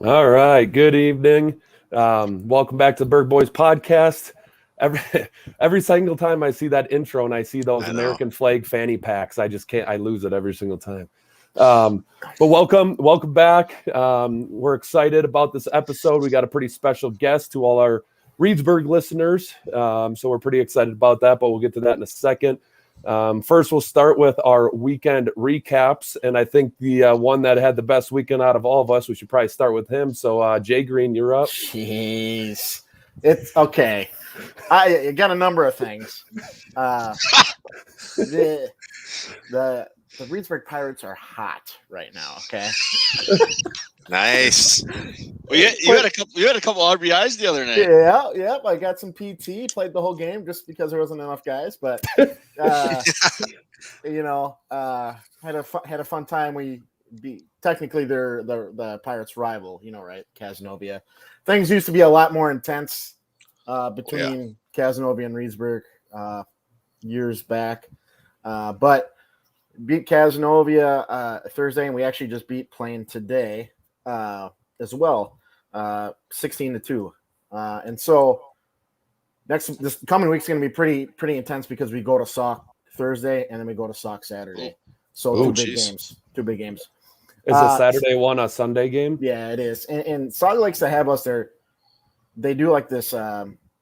All right. Good evening. Welcome back to the Berg Boys podcast. Every every single time I see that intro and I see those I know. American flag fanny packs, I just can't. I lose it every single time. But welcome back. We're excited about this episode. We got a pretty special guest to all our Reedsburg listeners. So we're pretty excited about that. But we'll get to that in a second. First, we'll start with our weekend recaps, and I think the one that had the best weekend out of all of us, we should probably start with him. So, Jay Green, you're up. Jeez, it's okay. I got a number of things. The the Reedsburg Pirates are hot right now. Okay. Nice. Well, you had a couple RBIs the other night. Yeah. I got some PT. Played the whole game just because there wasn't enough guys, but had a fun time. We beat technically they're the Pirates' rival. Right? Casanova. Things used to be a lot more intense between Casanova and Reedsburg years back, but beat Casanova Thursday, and we actually just beat Plain today as well, 16-2. And so this coming week's going to be pretty intense because we go to Sauk Thursday and then we go to Sauk Saturday. So two big games. Is the Saturday one a Sunday game? Yeah, it is. And Sauk likes to have us there. They do like this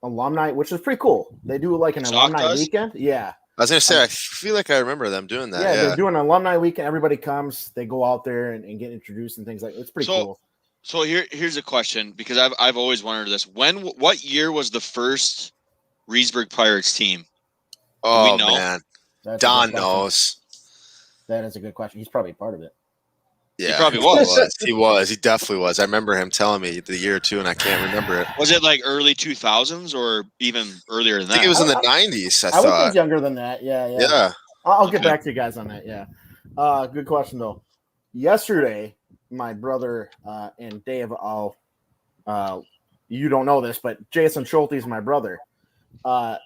alumni, which is pretty cool. They do like an alumni weekend. Yeah. I was going to say, I feel like I remember them doing that. Yeah, they're doing an alumni weekend. Everybody comes. They go out there and get introduced and things like that. It's pretty cool. So here's a question, because I've always wondered this. What year was the first Reedsburg Pirates team? Oh, man. Don knows. That is a good question. He's probably part of it. Yeah, he probably was. He was. He definitely was. I remember him telling me the year or two, and I can't remember it. Was it like early 2000s or even earlier than that? I think it was in the 90s, I would thought. think younger than that. Yeah. I'll get back to you guys on that. Yeah. Good question, though. Yesterday, my brother and Dave, you don't know this, but Jason Schulte is my brother.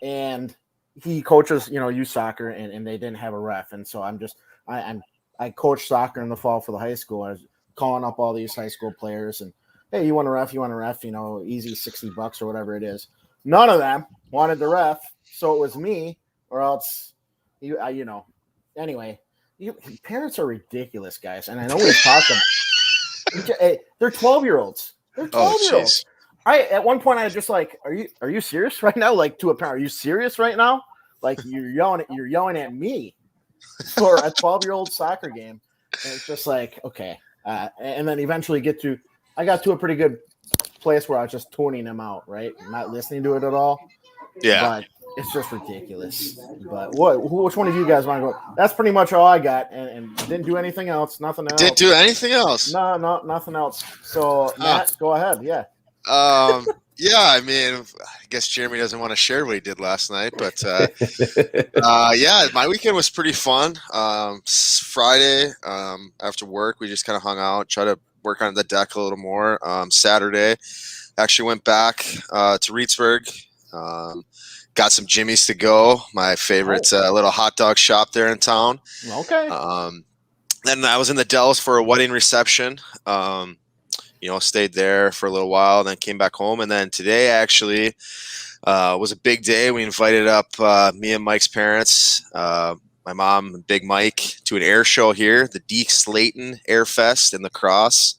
And he coaches, youth soccer, and they didn't have a ref. And so I coached soccer in the fall for the high school. I was calling up all these high school players and, hey, you want a ref? Easy $60 or whatever it is. None of them wanted the ref. So it was me or else, anyway, parents are ridiculous, guys. And I know we've talked about they're 12-year-olds. They're 12-year-olds. At one point I was just like, are you serious right now? Like to a parent, are you serious right now? Like you're yelling at me for a 12-year-old soccer game. And it's just like, okay. And then eventually I got to a pretty good place where I was just tuning them out, right? Not listening to it at all. Yeah. But it's just ridiculous. But which one of you guys want to go? That's pretty much all I got. And didn't do anything else. Nothing else. Didn't do anything else? No, nothing else. So, Matt, go ahead. Yeah. Yeah, I guess Jeremy doesn't want to share what he did last night, but my weekend was pretty fun. Friday, after work, we just kind of hung out, tried to work on the deck a little more. Saturday, actually went back to Reedsburg, got some Jimmy's to go, my favorite little hot dog shop there in town. Okay. Then I was in the Dells for a wedding reception. Stayed there for a little while, then came back home. And then today actually was a big day. We invited up me and Mike's parents, my mom and Big Mike, to an air show here, the Deke Slayton Air Fest in La Crosse.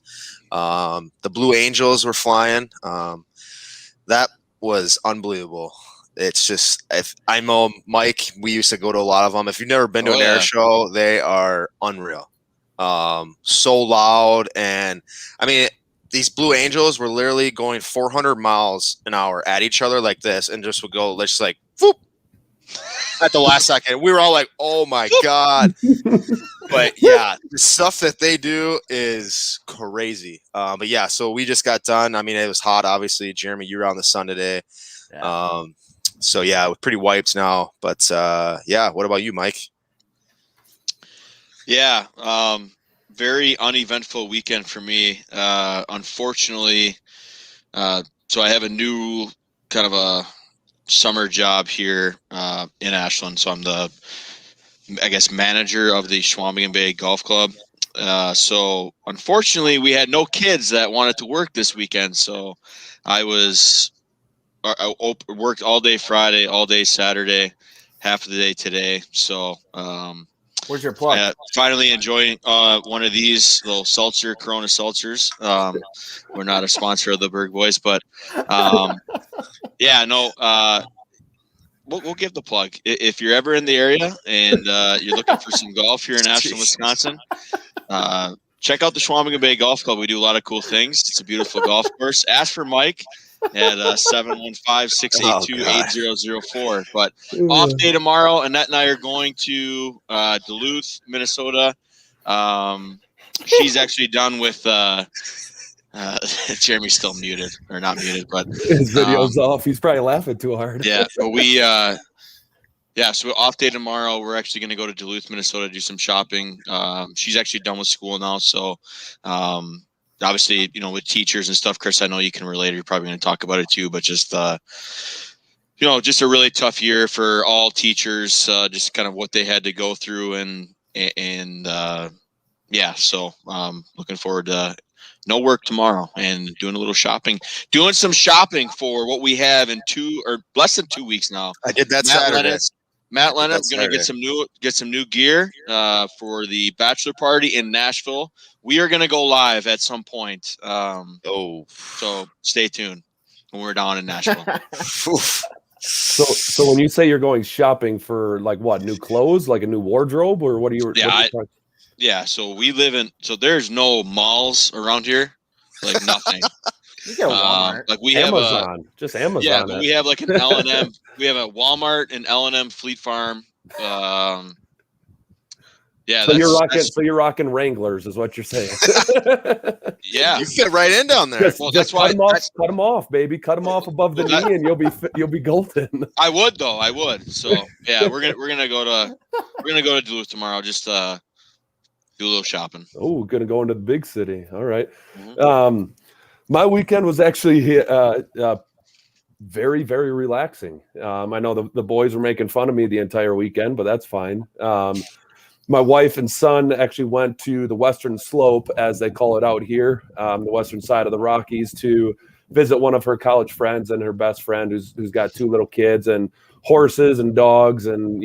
The Blue Angels were flying. That was unbelievable. It's just, I know Mike, we used to go to a lot of them. If you've never been to an air show, they are unreal. So loud. And these Blue Angels were literally going 400 miles an hour at each other like this, and just would go, let's just like, whoop, at the last second. We were all like, oh my God. But yeah, the stuff that they do is crazy. But yeah, so we just got done. It was hot, obviously. Jeremy, you were on the sun today. Yeah. So yeah, we're pretty wiped now. But what about you, Mike? Yeah. Very uneventful weekend for me. Unfortunately, so I have a new kind of a summer job here in Ashland. So I'm the, manager of the Schwambigan Bay Golf Club. So unfortunately, we had no kids that wanted to work this weekend. So I worked all day Friday, all day Saturday, half of the day today. So Where's your plug? finally enjoying one of these little seltzer, Corona seltzers. We're not a sponsor of the Berg Boys, but yeah, no. We'll give the plug. If you're ever in the area and you're looking for some golf here in Ashland, Wisconsin, check out the Schwamigan Bay Golf Club. We do a lot of cool things. It's a beautiful golf course. Ask for Mike at 715-682-8004. But off day tomorrow, Annette and I are going to Duluth, Minnesota. She's actually done with Jeremy's still muted or not muted, but his video's off. He's probably laughing too hard. Yeah, but so off day tomorrow. We're actually going to go to Duluth, Minnesota, to do some shopping. She's actually done with school now, so obviously, with teachers and stuff, Chris, I know you can relate. You're probably going to talk about it too, but just just a really tough year for all teachers. Just kind of what they had to go through, and so looking forward to no work tomorrow and doing a little shopping, doing some shopping for what we have in less than 2 weeks now. I did that Saturday. Matt Lennox going to get some new gear for the bachelor party in Nashville. We are going to go live at some point. So stay tuned when we're down in Nashville. So when you say you're going shopping for like what, new clothes, like a new wardrobe, or what are you? Yeah, so we live there's no malls around here, like nothing. You get a Walmart. Like we Amazon, have just Amazon. Yeah, but we have like an L&M. We have a Walmart and L&M Fleet Farm. So you're rocking Wranglers, is what you're saying. Yeah, you fit right in down there. That's why cut them off, baby. Cut them off above the knee, and you'll be golden. I would. So yeah, we're gonna go to Duluth tomorrow. Just do a little shopping. Oh, gonna go into the big city. All right. Mm-hmm. My weekend was actually very, very relaxing. I know the boys were making fun of me the entire weekend, but that's fine. My wife and son actually went to the Western Slope, as they call it out here, the western side of the Rockies, to visit one of her college friends and her best friend who's got 2 little kids and horses and dogs, and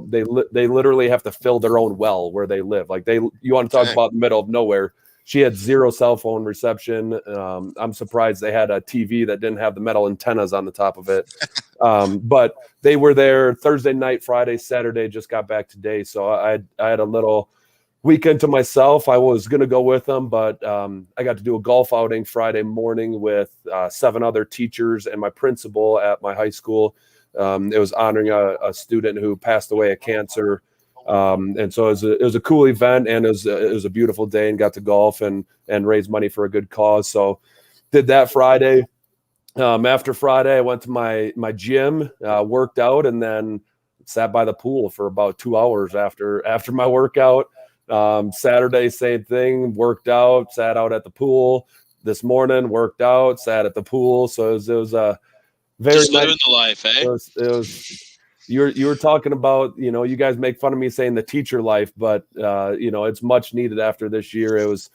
they literally have to fill their own well where they live. Like you want to talk about the middle of nowhere. She had 0 cell phone reception. I'm surprised they had a TV that didn't have the metal antennas on the top of it. But they were there Thursday night, Friday, Saturday, just got back today. So I had a little weekend to myself. I was going to go with them, but I got to do a golf outing Friday morning with 7 other teachers and my principal at my high school. It was honoring a student who passed away of cancer. And so it was a cool event, and it was a beautiful day, and got to golf and raise money for a good cause. So did that Friday. After Friday, I went to my gym, worked out, and then sat by the pool for about 2 hours after my workout. Saturday, same thing, worked out, sat out at the pool. This morning, worked out, sat at the pool. So it was a very just living the life, eh? It was. You were talking about, you guys make fun of me saying the teacher life, but it's much needed after this year. It was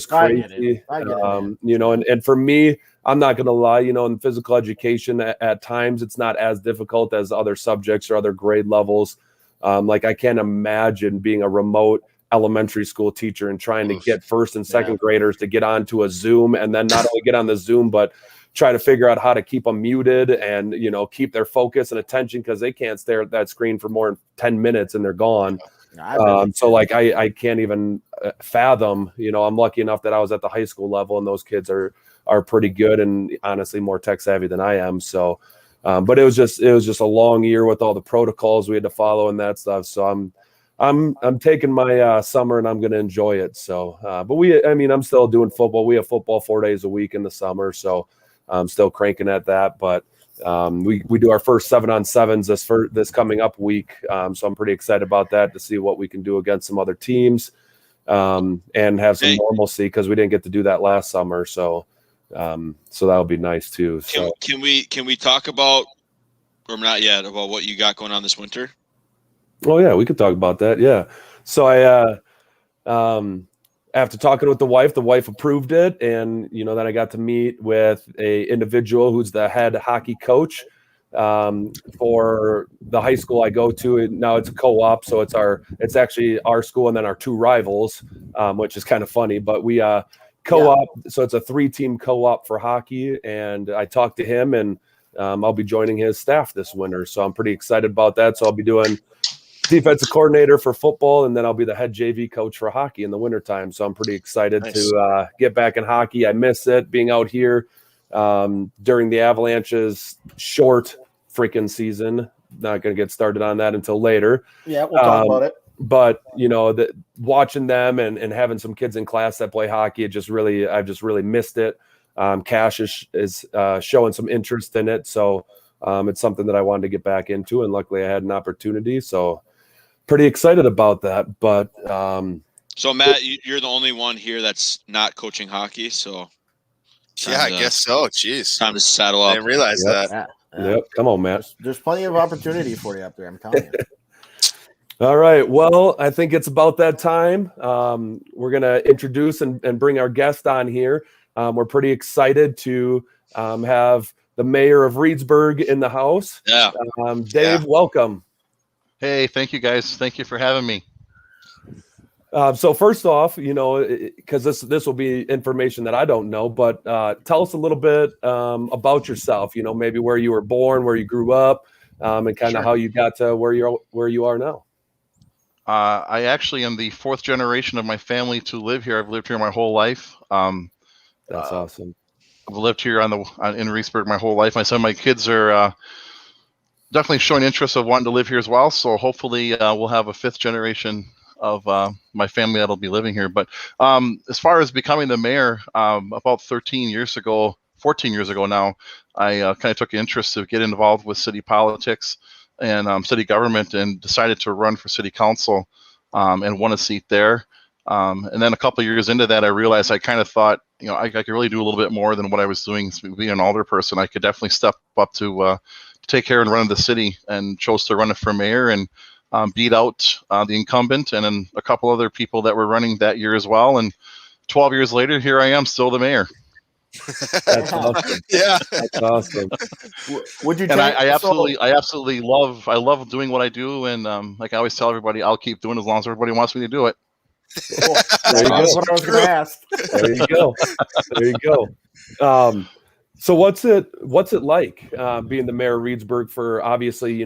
crazy. I get it. And for me, I'm not going to lie, in physical education at times it's not as difficult as other subjects or other grade levels. Like I can't imagine being a remote elementary school teacher and trying to get first and second graders to get onto a Zoom, and then not only get on the Zoom, but try to figure out how to keep them muted and, keep their focus and attention, because they can't stare at that screen for more than 10 minutes and they're gone. So like, I can't even fathom, I'm lucky enough that I was at the high school level, and those kids are pretty good and honestly more tech savvy than I am. So, but it was just a long year with all the protocols we had to follow and that stuff. So I'm taking my summer, and I'm going to enjoy it. So, but I'm still doing football. We have football 4 days a week in the summer. So I'm still cranking at that, but we do our first 7-on-7s this coming up week. So I'm pretty excited about that, to see what we can do against some other teams, and have some normalcy, because we didn't get to do that last summer. So that'll be nice too. So can we talk about, or not yet, about what you got going on this winter? Oh yeah, we could talk about that. Yeah. So after talking with the wife approved it. And, then I got to meet with a individual who's the head hockey coach for the high school I go to. Now it's a co-op. So it's actually our school and then our two rivals, which is kind of funny, but we co-op. Yeah. So it's a 3-team co-op for hockey. And I talked to him, and I'll be joining his staff this winter. So I'm pretty excited about that. So I'll be doing defensive coordinator for football, and then I'll be the head JV coach for hockey in the wintertime. So I'm pretty excited to get back in hockey. I miss it being out here during the Avalanche's short freaking season. Not going to get started on that until later. Yeah, we'll talk about it. But watching them and having some kids in class that play hockey, I've just really missed it. Cash is showing some interest in it, so it's something that I wanted to get back into, and luckily I had an opportunity. So pretty excited about that. But so Matt, you're the only one here that's not coaching hockey, so I guess so. Jeez, time to saddle up. I didn't realize that. Yeah. Yep, come on, Matt. There's plenty of opportunity for you up there, I'm telling you. All right. Well, I think it's about that time. We're going to introduce and bring our guest on here. We're pretty excited to have the mayor of Reedsburg in the house. Yeah. Dave, welcome. Hey, thank you guys. Thank you for having me. So first off, because this will be information that I don't know, but tell us a little bit about yourself. Maybe where you were born, where you grew up, and kind of how you got to where you are now. I actually am the 4th generation of my family to live here. I've lived here my whole life. That's awesome. I've lived here in Reedsburg my whole life. My kids are definitely showing interest of wanting to live here as well. So hopefully we'll have a 5th generation of my family that'll be living here. But as far as becoming the mayor, about 14 years ago now, I kind of took interest to get involved with city politics and city government, and decided to run for city council and won a seat there. And then a couple of years into that, I realized I kind of thought, I could really do a little bit more than what I was doing being an alder person. I could definitely step up to take care and run the city, and chose to run it for mayor and beat out the incumbent and then a couple other people that were running that year as well. And 12 years later, here I am, still the mayor. That's awesome. Yeah, that's awesome. Would you? And I absolutely love doing what I do, and like I always tell everybody, I'll keep doing it as long as everybody wants me to do it. Cool. That's what I was going to ask. There you go. So what's it like being the mayor of Reedsburg for, obviously, you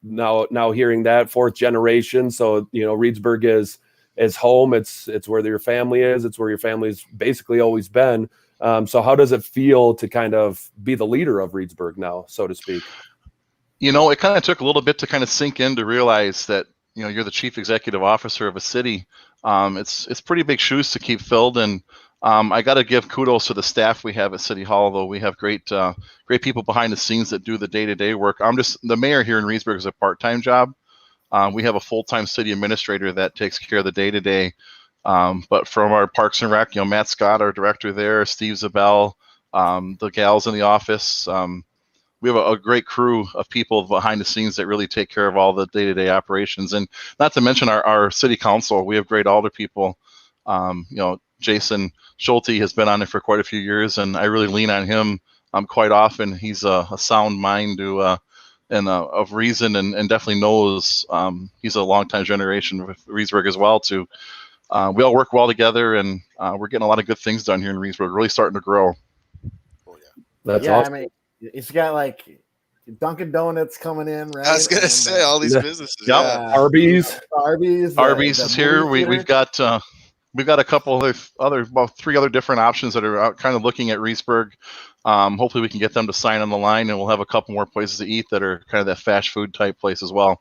now hearing that 4th generation. So, Reedsburg is home. It's where your family is. It's where your family's basically always been. So how does it feel to kind of be the leader of Reedsburg now, so to speak? It kind of took a little bit to kind of sink in to realize that, you're the chief executive officer of a city. It's pretty big shoes to keep filled. And I got to give kudos to the staff we have at City Hall, though. We have great people behind the scenes that do the day-to-day work. The mayor here in Reedsburg is a part-time job. We have a full-time city administrator that takes care of the day-to-day. But from our Parks and Rec, Matt Scott, our director there, Steve Zabel, the gals in the office, we have a great crew of people behind the scenes that really take care of all the day-to-day operations. And not to mention our city council, we have great alder people. Jason Schulte has been on it for quite a few years, and I really lean on him quite often. He's a sound mind of reason, and definitely knows he's a longtime generation with Reedsburg as well too. We all work well together, and we're getting a lot of good things done here in Reedsburg, really starting to grow. That's awesome. I mean, it's got like Dunkin' Donuts coming in, right? I was going to say all these businesses. Yep. Yeah. Arby's is here. We've got a couple about 3 other different options that are out kind of looking at Reedsburg. Hopefully we can get them to sign on the line, and we'll have a couple more places to eat that are kind of that fast food type place as well.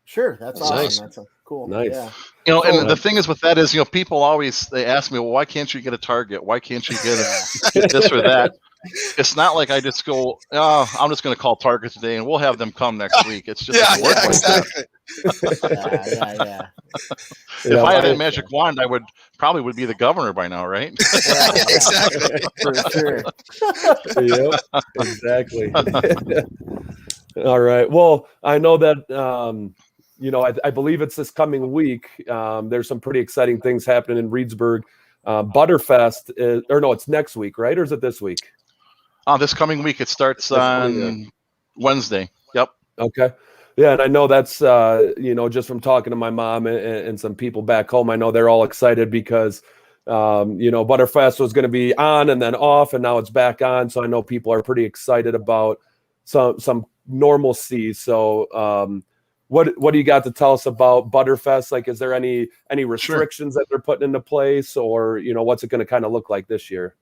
Sure, that's awesome. Nice. That's cool. Nice. Yeah. And the thing is with that is, people always, they ask me, well, why can't you get a Target? Why can't you get this or that? It's not like I just go, I'm just going to call Target today and we'll have them come next week. It's just exactly. Yeah. If I had that magic wand, I would be the governor by now, right? Yeah, Exactly. for sure. Yep, exactly. All right. Well, I know that I believe it's this coming week. There's some pretty exciting things happening in Reedsburg. Butterfest it's next week, right? Or is it this week? This coming week, it starts on Wednesday. Yep. Okay. Yeah, and I know that's just from talking to my mom and some people back home, I know they're all excited because Butterfest was going to be on and then off, and now it's back on. So I know people are pretty excited about some normalcy. So what do you got to tell us about Butterfest? Like, is there any restrictions that they're putting into place, or what's it going to kind of look like this year?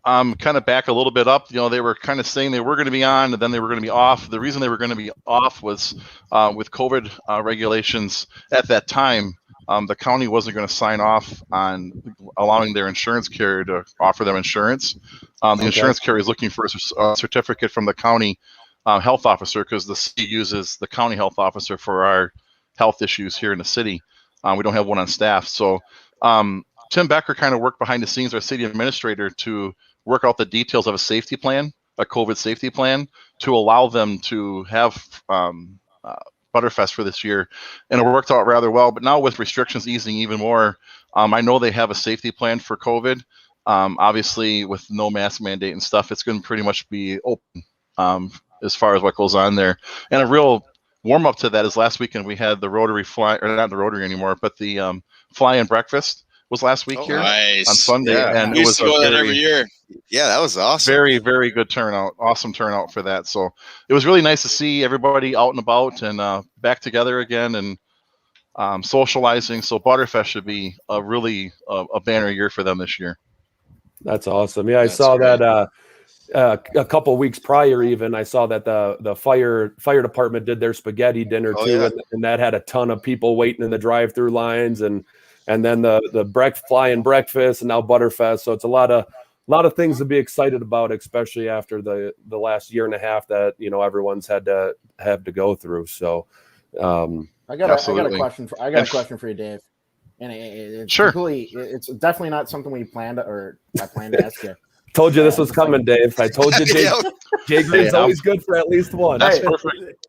Kind of back a little bit up. They were kind of saying they were going to be on and then they were going to be off. The reason they were going to be off was with COVID regulations at that time. The county wasn't going to sign off on allowing their insurance carrier to offer them insurance. The insurance carrier is looking for a certificate from the county health officer, because the city uses the county health officer for our health issues here in the city. We don't have one on staff. So Tim Becker kind of worked behind the scenes, our city administrator, to work out the details of a safety plan, a COVID safety plan, to allow them to have Butterfest for this year. And it worked out rather well. But now with restrictions easing even more, I know they have a safety plan for COVID. Obviously, with no mask mandate and stuff, it's going to pretty much be open as far as what goes on there. And a real warm up to that is last weekend we had the Rotary fly, or not the Rotary anymore, but the fly and breakfast was last week here on Sunday. Yeah. And We it used was to go a that very, every year. Yeah, that was awesome. very, very good turnout. Awesome turnout for that. So it was really nice to see everybody out and about and back together again and socializing. So Butterfest should be a really a banner year for them this year. That's awesome. Yeah, I That's saw great. that a couple of weeks prior. Even I saw that the fire department did their spaghetti dinner too, yeah. and that had a ton of people waiting in the drive-through lines, and then the fly and breakfast, and now Butterfest. So it's a lot of things to be excited about, especially after the last year and a half that everyone's had to go through. So I got a question for you, Dave. And it's Sure. it's definitely not something we planned or I planned to ask you. told you this was coming, Dave. I told you Jay Green's always good for at least one. That's Hey, perfect.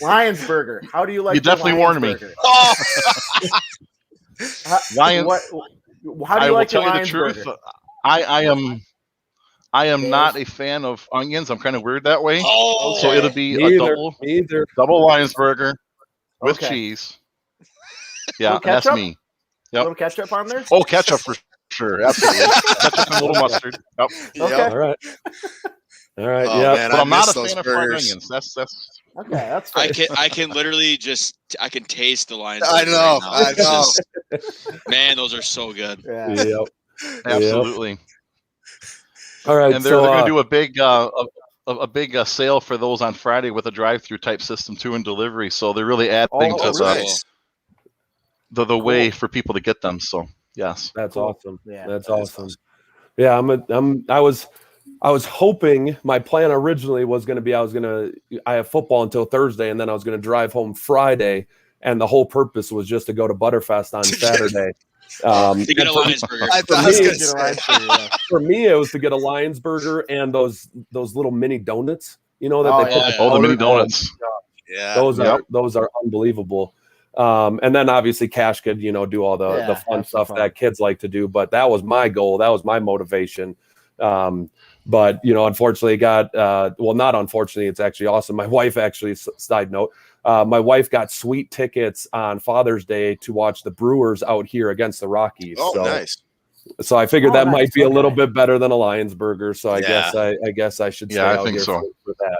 Lions Burger. How do you like? You definitely warned me. Oh, Lions. How do you like tell your you the Lions truth. Burger? I am Dave? not a fan of onions. I'm kind of weird that way. oh, So it'll be Me a either. double Lions burger with Okay. cheese. Yeah, Little that's ketchup? me. A little ketchup on there. Oh, ketchup for sure. Absolutely. Ketchup and a little mustard. Yep. Okay. All right. Oh, Yeah. man, But I I'm not miss a those fan of fried burgers. onions. That's Okay, that's fine. I can literally I can taste the Lions. I burger know, right now. I It's know. just- man, those are so good. Yeah. Yep. absolutely. All right. And they're going to do a big sale for those on Friday with a drive-through type system too and delivery. So they're really adding Oh, to really? Nice. the way for people to get them. So yes. That's Cool. awesome. Yeah, That's that is awesome. Yeah, I was hoping, my plan originally was going to be I have football until Thursday, and then I was going to drive home Friday, and the whole purpose was just to go to Butterfest on Saturday. To get a and for- Lions burger. I For was me, gonna Get a say. Lions Burger, yeah. For me, it was to get a Lions burger and those little mini donuts, that Oh, they put yeah. the Oh, the powder mini on. donuts. Yeah. Those are unbelievable. And then obviously Cash could, do all the Yeah, fun have some stuff fun. that kids like to do. But that was my goal. That was my motivation. But unfortunately not unfortunately, it's actually awesome. My wife actually, side note, my wife got sweet tickets on Father's Day to watch the Brewers out here against the Rockies. Oh, so, nice. so I figured Oh, that nice. might be a little Okay. bit better than a Lions burger. So I Yeah. guess I should stay Yeah, I out think here so. for that.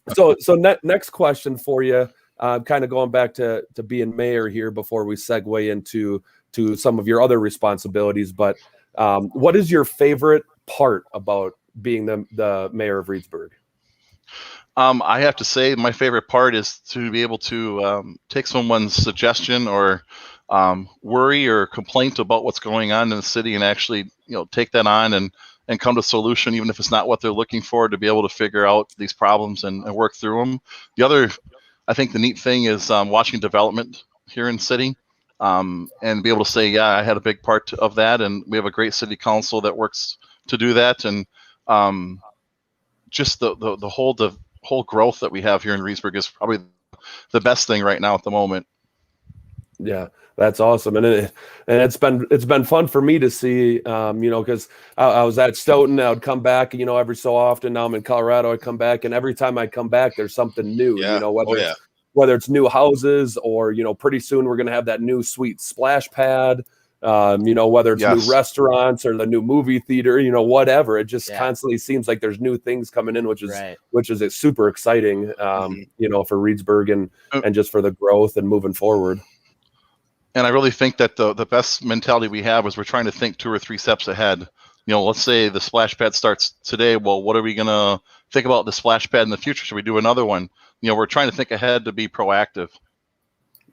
But so next question for you, kind of going back to being mayor here before we segue into some of your other responsibilities. But what is your favorite part about being the mayor of Reedsburg? I have to say my favorite part is to be able to take someone's suggestion or worry or complaint about what's going on in the city and actually, take that on and come to a solution, even if it's not what they're looking for, to be able to figure out these problems and work through them. I think the neat thing is watching development here in the city and be able to say, yeah, I had a big part of that. And we have a great city council that works to do that. And just the whole whole growth that we have here in Reedsburg is probably the best thing right now at the moment. Yeah, that's awesome, and it's been fun for me to see, because I was at Stoughton, I would come back, every so often. Now I'm in Colorado, I come back, and every time I come back, there's something new. Yeah. Whether it's new houses or pretty soon we're gonna have that new sweet splash pad. Whether it's new restaurants or the new movie theater, whatever. It just constantly seems like there's new things coming in, which is super exciting, for Reedsburg and just for the growth and moving forward. And I really think that the best mentality we have is we're trying to think 2 or 3 steps ahead. Let's say the splash pad starts today. Well, what are we going to think about the splash pad in the future? Should we do another one? We're trying to think ahead to be proactive.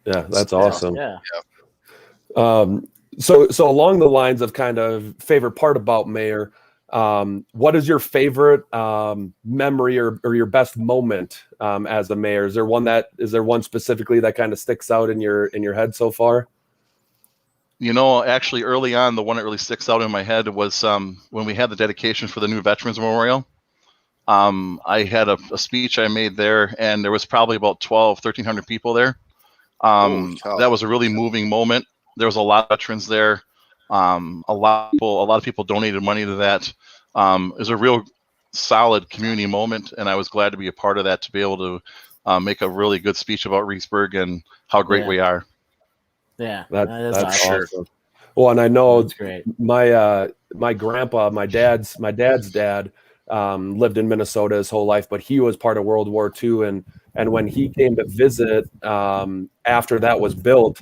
Yeah, that's awesome. Yeah. So along the lines of kind of favorite part about Mayor, what is your favorite memory or your best moment as the mayor? Is there one specifically that kind of sticks out in your head so far? Actually early on, the one that really sticks out in my head was when we had the dedication for the new Veterans Memorial. I had a speech I made there, and there was probably about 1,300 people there. That was a really moving moment. There was a lot of veterans there. A lot of people donated money to that. It was a real solid community moment, and I was glad to be a part of that, to be able to make a really good speech about Reedsburg and how great we are. Yeah, that's awesome. Well, and I know my grandpa, my dad's dad, lived in Minnesota his whole life, but he was part of World War II, and when he came to visit after that was built,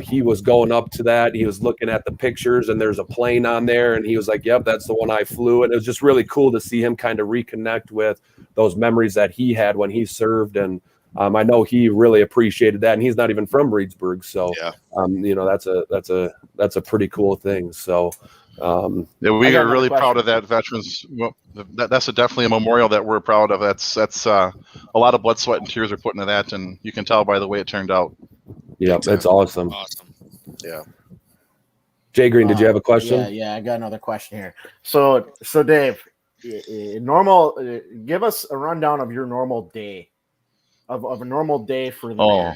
he was going up to that. He was looking at the pictures, and there's a plane on there, and he was like, "Yep, that's the one I flew." And it was just really cool to see him kind of reconnect with those memories that he had when he served, and I know he really appreciated that. And he's not even from Reedsburg, so that's a pretty cool thing. So. We are really proud of that veterans. Well, that's definitely a memorial that we're proud of. That's a lot of blood, sweat, and tears are put into that, and you can tell by the way it turned out. Yeah, that's awesome. Yeah. Jay Green, did you have a question? Yeah, I got another question here. So Dave, give us a rundown of your normal day, of a normal day for the mayor.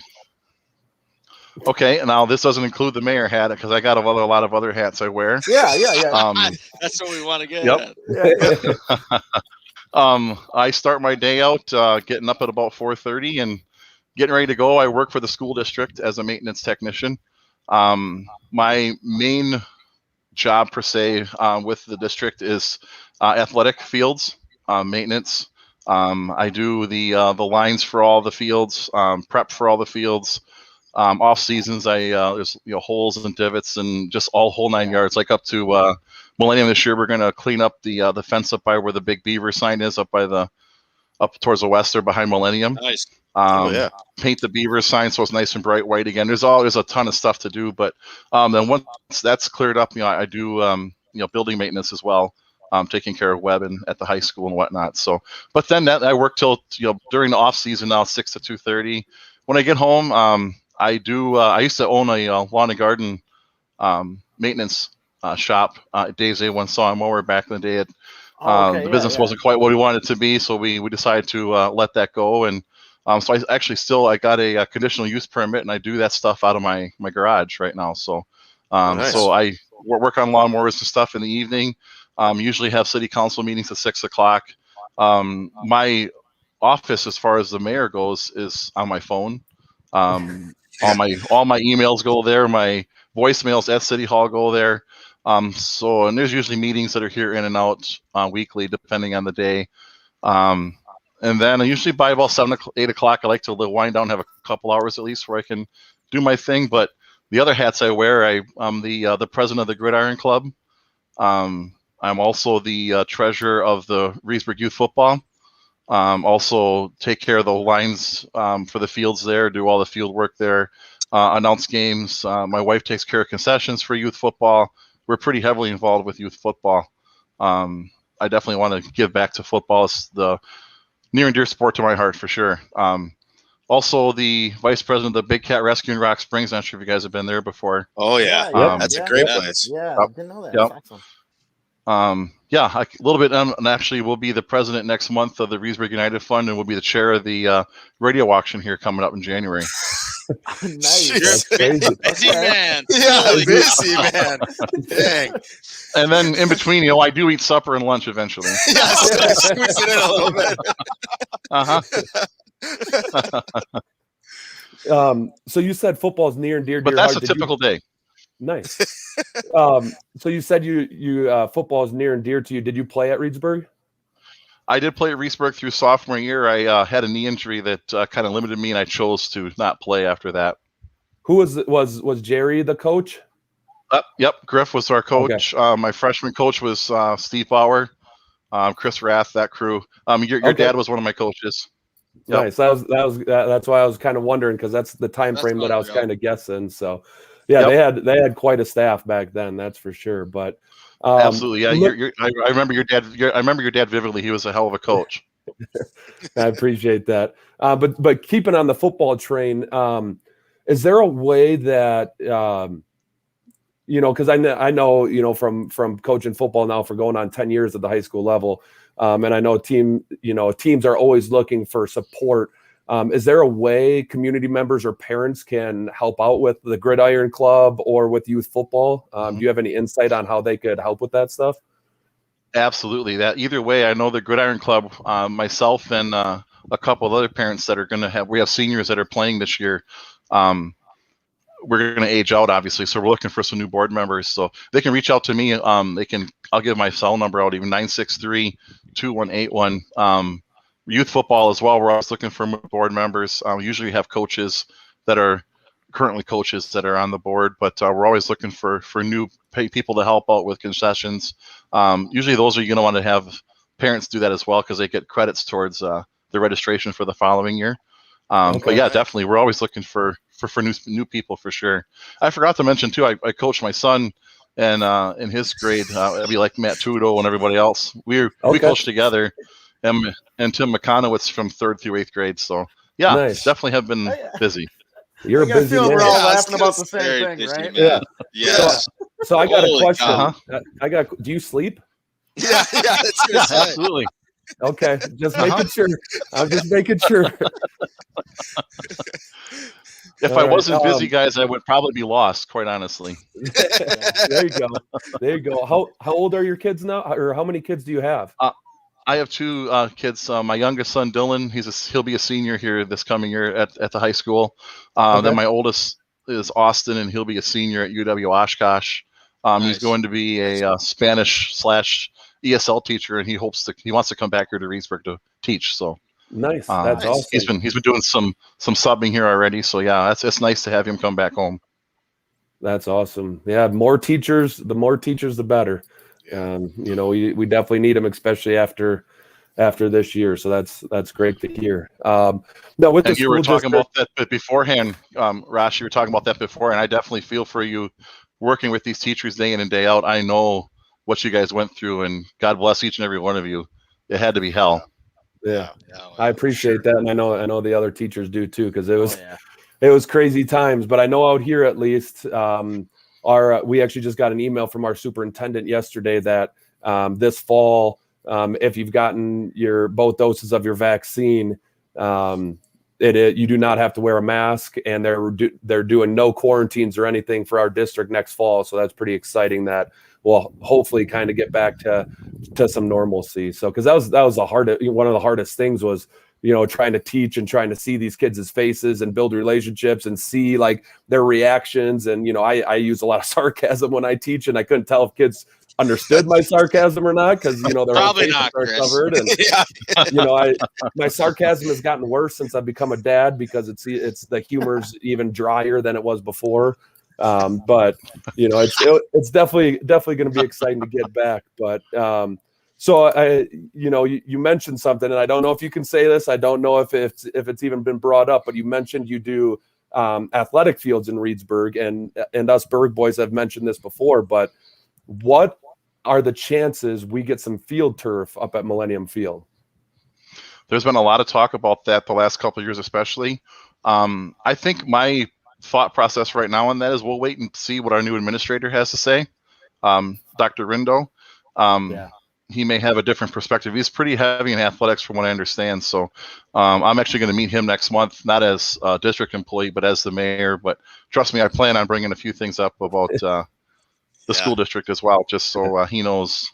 Okay, now this doesn't include the mayor hat, because I got a lot of other hats I wear. Yeah. That's what we want to get. Yep. I start my day out getting up at about 4:30 and getting ready to go. I work for the school district as a maintenance technician. My main job per se with the district is athletic fields maintenance. I do the lines for all the fields, prep for all the fields. Off seasons, there's holes and divots and just all whole 9 yards. Like up to Millennium this year, we're gonna clean up the fence up by where the big beaver sign is, up towards the west there behind Millennium. Nice. Paint the beaver sign so it's nice and bright white again. There's a ton of stuff to do, but then once that's cleared up, I do building maintenance as well. Taking care of Webb and at the high school and whatnot. So, but then I work till during the off season now 6 to 2:30. When I get home, I used to own a lawn and garden maintenance shop, Dave's A1 Saw and Mower back in the day. The business wasn't quite what we wanted it to be, so we decided to let that go. And so I got a conditional use permit, and I do that stuff out of my garage right now. So Nice. So I work on lawnmowers and stuff in the evening. Usually have city council meetings at 6 o'clock. My office, as far as the mayor goes, is on my phone. All my emails go there. My voicemails at City Hall go there. And there's usually meetings that are here in and out weekly, depending on the day. And then usually by about 8 o'clock, I like to wind down, have a couple hours at least where I can do my thing. But the other hats I wear, I'm the president of the Gridiron Club. I'm also the treasurer of the Reedsburg Youth Football. Also take care of the lines for the fields there, do all the field work there, announce games. My wife takes care of concessions for youth football. We're pretty heavily involved with youth football. I definitely want to give back to football. It's the near and dear sport to my heart for sure. Also the vice president of the Big Cat Rescue in Rock Springs. Not sure if you guys have been there before. Oh yeah, that's a great place. Yeah, I didn't know that. Yep. That's excellent. Yeah, a little bit. And actually, we'll be the president next month of the Reedsburg United Fund, and we'll be the chair of the radio auction here coming up in January. Nice. Jeez. That's crazy. Busy man. Yeah, Holy busy, man. Dang. And then in between, I do eat supper and lunch eventually. Yeah, squeeze it in a little bit. So you said football is near and dear to But your that's heart. a typical day. Nice. So you said you football is near and dear to you. Did you play at Reedsburg? I did play at Reedsburg through sophomore year. I had a knee injury that kind of limited me, and I chose to not play after that. Who was Jerry the coach? Yep, Griff was our coach. Okay. My freshman coach was Steve Bauer, Chris Rath, that crew. Your dad was one of my coaches. Yep. Nice. That's why I was kind of wondering, because that's the time frame that I was kind of guessing. So, yeah, they had quite a staff back then. That's for sure. But absolutely, yeah. I remember your dad. I remember your dad vividly. He was a hell of a coach. I appreciate that. But keeping on the football train, is there a way that because I know from coaching football now for going on 10 years at the high school level, and I know teams are always looking for support. Is there a way community members or parents can help out with the Gridiron Club or with youth football? Do you have any insight on how they could help with that stuff? Absolutely. That either way, I know the Gridiron Club, myself and a couple of other parents that are going to have. We have seniors that are playing this year. We're going to age out, obviously, so we're looking for some new board members. So they can reach out to me. I'll give my cell number out, even 963-2181. Youth football as well. We're always looking for board members. Usually we have coaches that are currently coaches that are on the board, but we're always looking for new people to help out with concessions. Usually those are going to want to have parents do that as well, because they get credits towards the registration for the following year. But yeah, definitely, we're always looking for new people for sure. I forgot to mention too, I coached my son, and in his grade, it'd be like Matt Tudo and everybody else. We coached together, and Tim McConowitz from 3rd through 8th grade. So yeah, nice. Definitely have been busy. You're a busy man. We're all laughing about the same thing, busy, right? Man. Yeah. So I got a Holy question. cow. Do you sleep? Yeah, that's Absolutely. Okay, just making sure. I'm just making sure. If I wasn't busy, guys, I would probably be lost, quite honestly. There you go. How old are your kids now, or how many kids do you have? I have 2 kids. My youngest son, Dylan, he'll be a senior here this coming year at the high school. Then my oldest is Austin, and he'll be a senior at UW Oshkosh. He's going to be a Spanish/ESL teacher, and he wants to come back here to Reedsburg to teach. So nice. That's awesome. He's been doing some subbing here already. So yeah, it's nice to have him come back home. That's awesome. Yeah, the more teachers, the better. We definitely need them, especially after this year. So that's great to hear. You were talking about that beforehand, Rosh. You were talking about that before, and I definitely feel for you working with these teachers day in and day out. I know what you guys went through, and God bless each and every one of you. It had to be hell. Yeah. I appreciate that, and I know the other teachers do too, because it was crazy times. But I know out here at least, we actually just got an email from our superintendent yesterday that this fall, if you've gotten both doses of your vaccine, you do not have to wear a mask, and they're doing no quarantines or anything for our district next fall. So that's pretty exciting. That will hopefully kind of get back to some normalcy. So because that was one of the hardest things was trying to teach and trying to see these kids' faces and build relationships and see like their reactions. And I use a lot of sarcasm when I teach, and I couldn't tell if kids understood my sarcasm or not, because their probably not, are covered. And my sarcasm has gotten worse since I've become a dad, because it's the humor's even drier than it was before. But it's definitely going to be exciting to get back. But so you mentioned something, and I don't know if you can say this. I don't know if it's even been brought up, but you mentioned you do athletic fields in Reedsburg, and us Berg boys have mentioned this before. But what are the chances we get some field turf up at Millennium Field? There's been a lot of talk about that the last couple of years, especially. I think my thought process right now on that is we'll wait and see what our new administrator has to say, Dr. Rindo. he may have a different perspective. He's pretty heavy in athletics from what I understand. So I'm actually going to meet him next month, not as a district employee, but as the mayor. But trust me, I plan on bringing a few things up about the school district as well, just so he knows.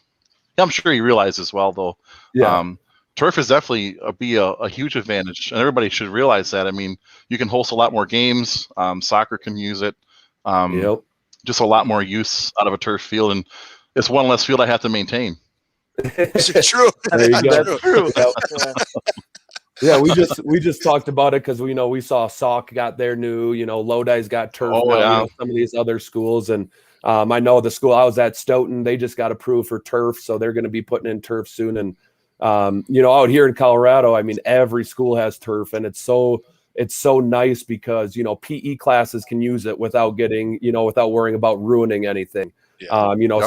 I'm sure he realizes as well, though. Yeah. Turf is definitely be a huge advantage, and everybody should realize that. I mean, you can host a lot more games. Soccer can use it. Just a lot more use out of a turf field, and it's one less field I have to maintain. It's true. There you go. That's true. Yeah, we just talked about it because we saw Sauk got their new, Lodi's got turf now, some of these other schools, and I know the school I was at, Stoughton, they just got approved for turf, so they're going to be putting in turf soon. And out here in Colorado, I mean, every school has turf, and it's so nice because PE classes can use it without without worrying about ruining anything.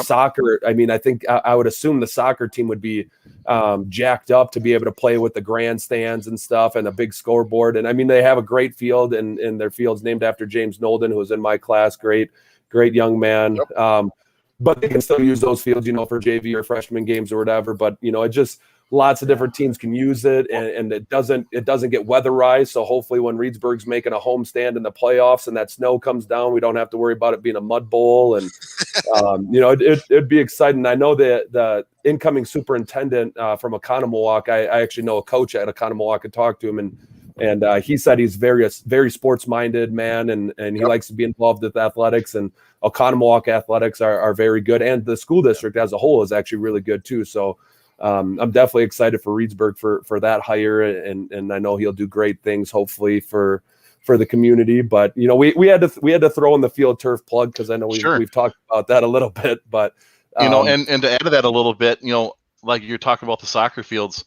Soccer, I mean, I think I would assume the soccer team would be jacked up to be able to play with the grandstands and stuff and a big scoreboard. And I mean, they have a great field, and their field's named after James Nolden, who was in my class. Great young man. But they can still use those fields, for JV or freshman games or whatever. But, it just lots of different teams can use it, and it doesn't get weatherized. So hopefully when Reedsburg's making a homestand in the playoffs and that snow comes down, we don't have to worry about it being a mud bowl. And, it'd be exciting. I know the incoming superintendent from Oconomowoc, I actually know a coach at Oconomowoc and talked to him, and he said he's very sports-minded man, and he likes to be involved with athletics, and Oconomowoc athletics are very good, and the school district as a whole is actually really good too. So I'm definitely excited for Reedsburg for that hire, and I know he'll do great things hopefully for the community. But we had to throw in the field turf plug because I know we've talked about that a little bit, but and to add to that a little bit, like you're talking about the soccer fields,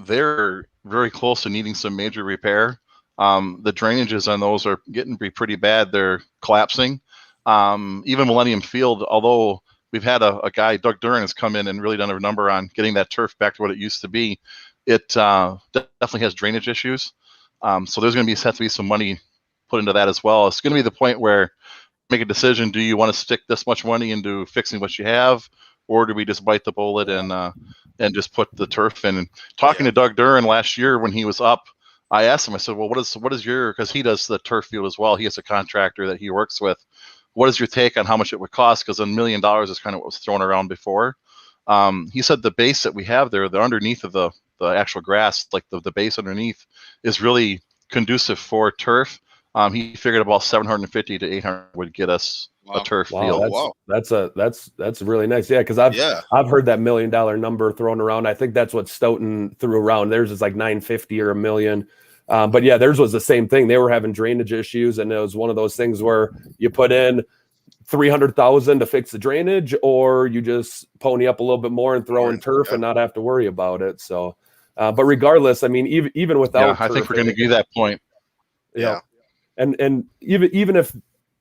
they're very close to needing some major repair. The drainages on those are getting pretty bad. They're collapsing. Even Millennium Field, although we've had a guy, Doug Duran, has come in and really done a number on getting that turf back to what it used to be. It definitely has drainage issues. So there's going to have to be some money put into that as well. It's going to be the point where make a decision. Do you want to stick this much money into fixing what you have, or do we just bite the bullet and just put the turf in? And talking to Doug Duran last year when he was up, I asked him, I said, well, what is your, because he does the turf field as well. He has a contractor that he works with. What is your take on how much it would cost? Because $1 million is kind of what was thrown around before. He said the base that we have there, the underneath of the actual grass, like the base underneath, is really conducive for turf. He figured about 750 to 800 would get us a turf field. That's really nice. Yeah, because I've heard that $1 million number thrown around. I think that's what Stoughton threw around. Theirs is like 950 or $1 million. But yeah, theirs was the same thing. They were having drainage issues, and it was one of those things where you put in $300,000 to fix the drainage, or you just pony up a little bit more and throw in turf and not have to worry about it. So, but regardless, I mean, even without, I think we're going to be that point. Yeah, and even if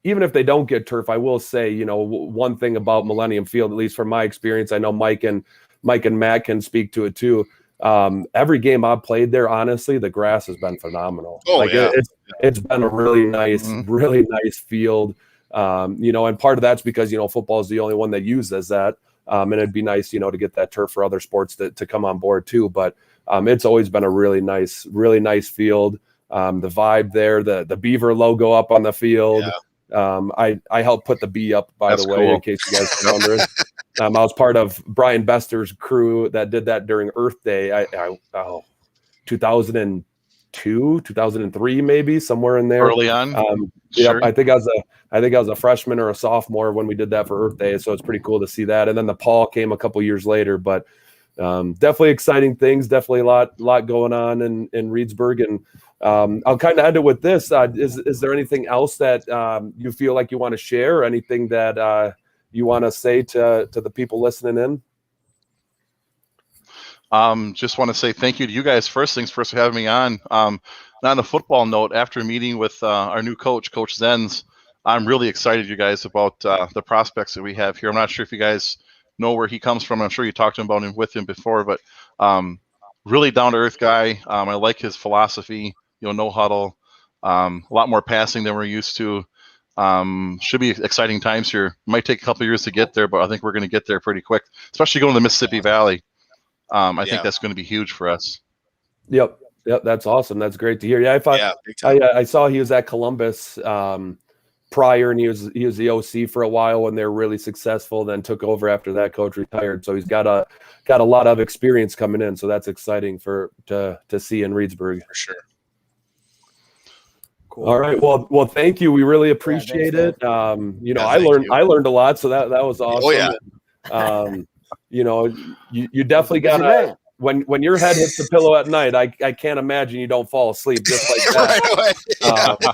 they don't get turf, I will say, one thing about Millennium Field, at least from my experience, I know Mike and Matt can speak to it too. Every game I've played there, honestly, the grass has been phenomenal. It's been a really nice field. And part of that's because, football is the only one that uses that. And it'd be nice, to get that turf for other sports to come on board too. But it's always been a really nice field. The vibe there, the Beaver logo up on the field. I helped put the B up, by the way, cool. In case you guys are wondering. I was part of Brian Bester's crew that did that during Earth Day. 2002, 2003, maybe somewhere in there. Early on. Sure. I think I was a freshman or a sophomore when we did that for Earth Day. So it's pretty cool to see that. And then the Paul came a couple years later, but definitely exciting things. Definitely a lot going on in Reedsburg. And I'll kind of end it with this. Is there anything else that you feel like you want to share, or anything that you want to say to the people listening in? Just want to say thank you to you guys. First things first for having me on. On a football note, after meeting with our new coach, Coach Zenz, I'm really excited, you guys, about the prospects that we have here. I'm not sure if you guys know where he comes from. I'm sure you talked to him about him with him before, but really down-to-earth guy. I like his philosophy, no huddle, a lot more passing than we're used to. Should be exciting times here. Might take a couple years to get there, but I think we're going to get there pretty quick, especially going to the Mississippi Valley. I think that's going to be huge for us. Yep. That's awesome. That's great to hear. Yeah, big time. I saw he was at Columbus prior, and he was the OC for a while when they were really successful. Then took over after that coach retired. So he's got a lot of experience coming in. So that's exciting to see in Reedsburg. For sure. Cool. All right. Well, thank you. We really appreciate it. I learned a lot, so that was awesome. Oh yeah. You definitely got when your head hits the pillow at night, I can't imagine you don't fall asleep just like that.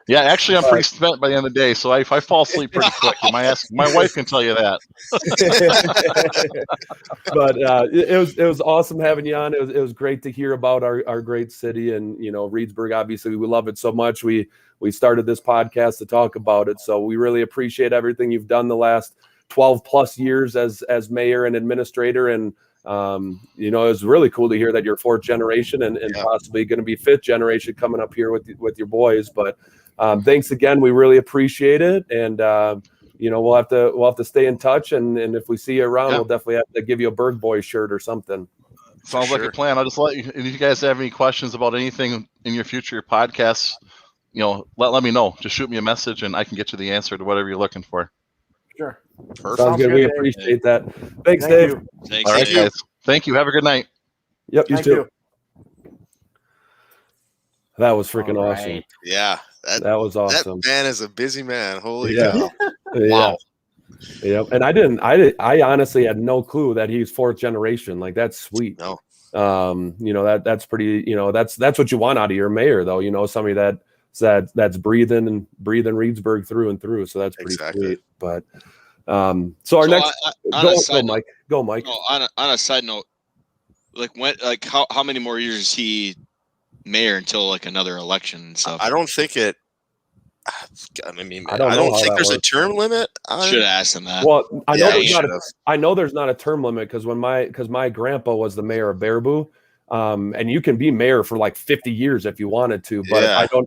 Yeah, actually, I'm pretty spent by the end of the day, so I fall asleep pretty quick. My wife can tell you that. But it was awesome having you on. It was great to hear about our great city, and Reedsburg. Obviously, we love it so much. We started this podcast to talk about it, so we really appreciate everything you've done the last 12 plus years as mayor and administrator. And it was really cool to hear that you're fourth generation and possibly going to be fifth generation coming up here with your boys. But thanks again. We really appreciate it. And we'll have to stay in touch. And if we see you around, we'll definitely have to give you a Berg Boy shirt or something. Sounds like a plan. I'll just let you, and if you guys have any questions about anything in your future podcasts, let me know. Just shoot me a message and I can get you the answer to whatever you're looking for. Sure. Perfect. Sounds good. We appreciate that. Thanks, Dave. Thanks, All right, Dave. guys. Thank you. Have a good night. Yep, you Thank too. you. That was freaking All awesome. right. Yeah. That was awesome. That man is a busy man. Holy Yeah. cow. Wow. Yeah. And I honestly had no clue that he's fourth generation. Like, that's sweet. No. That's pretty, that's what you want out of your mayor, though, somebody that's breathing Reedsburg through and through. So that's pretty sweet. But so our next go Mike. No, on a side note, how many more years is he mayor until another election and stuff? I don't think it. I don't think there's works. a term limit. Should have asked him that. Well, I know there's not a term limit because my grandpa was the mayor of Baraboo. And you can be mayor for 50 years if you wanted to, but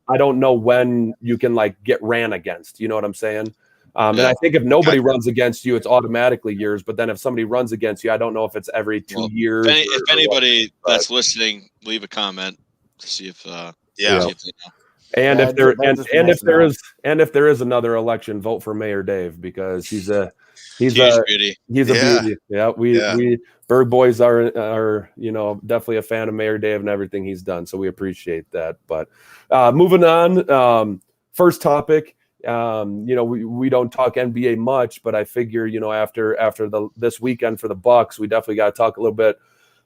I don't know when you can get ran against. You know what I'm saying? And I think if nobody runs against you, it's automatically yours. But then if somebody runs against you, I don't know if it's every 2 years. If anybody that's listening, leave a comment to see if see if they know. And if there is another election, vote for Mayor Dave, because he's a beauty. Yeah, we Berg boys are definitely a fan of Mayor Dave and everything he's done, so we appreciate that. But moving on, first topic. We don't talk NBA much, but I figure after this weekend for the Bucks, we definitely got to talk a little bit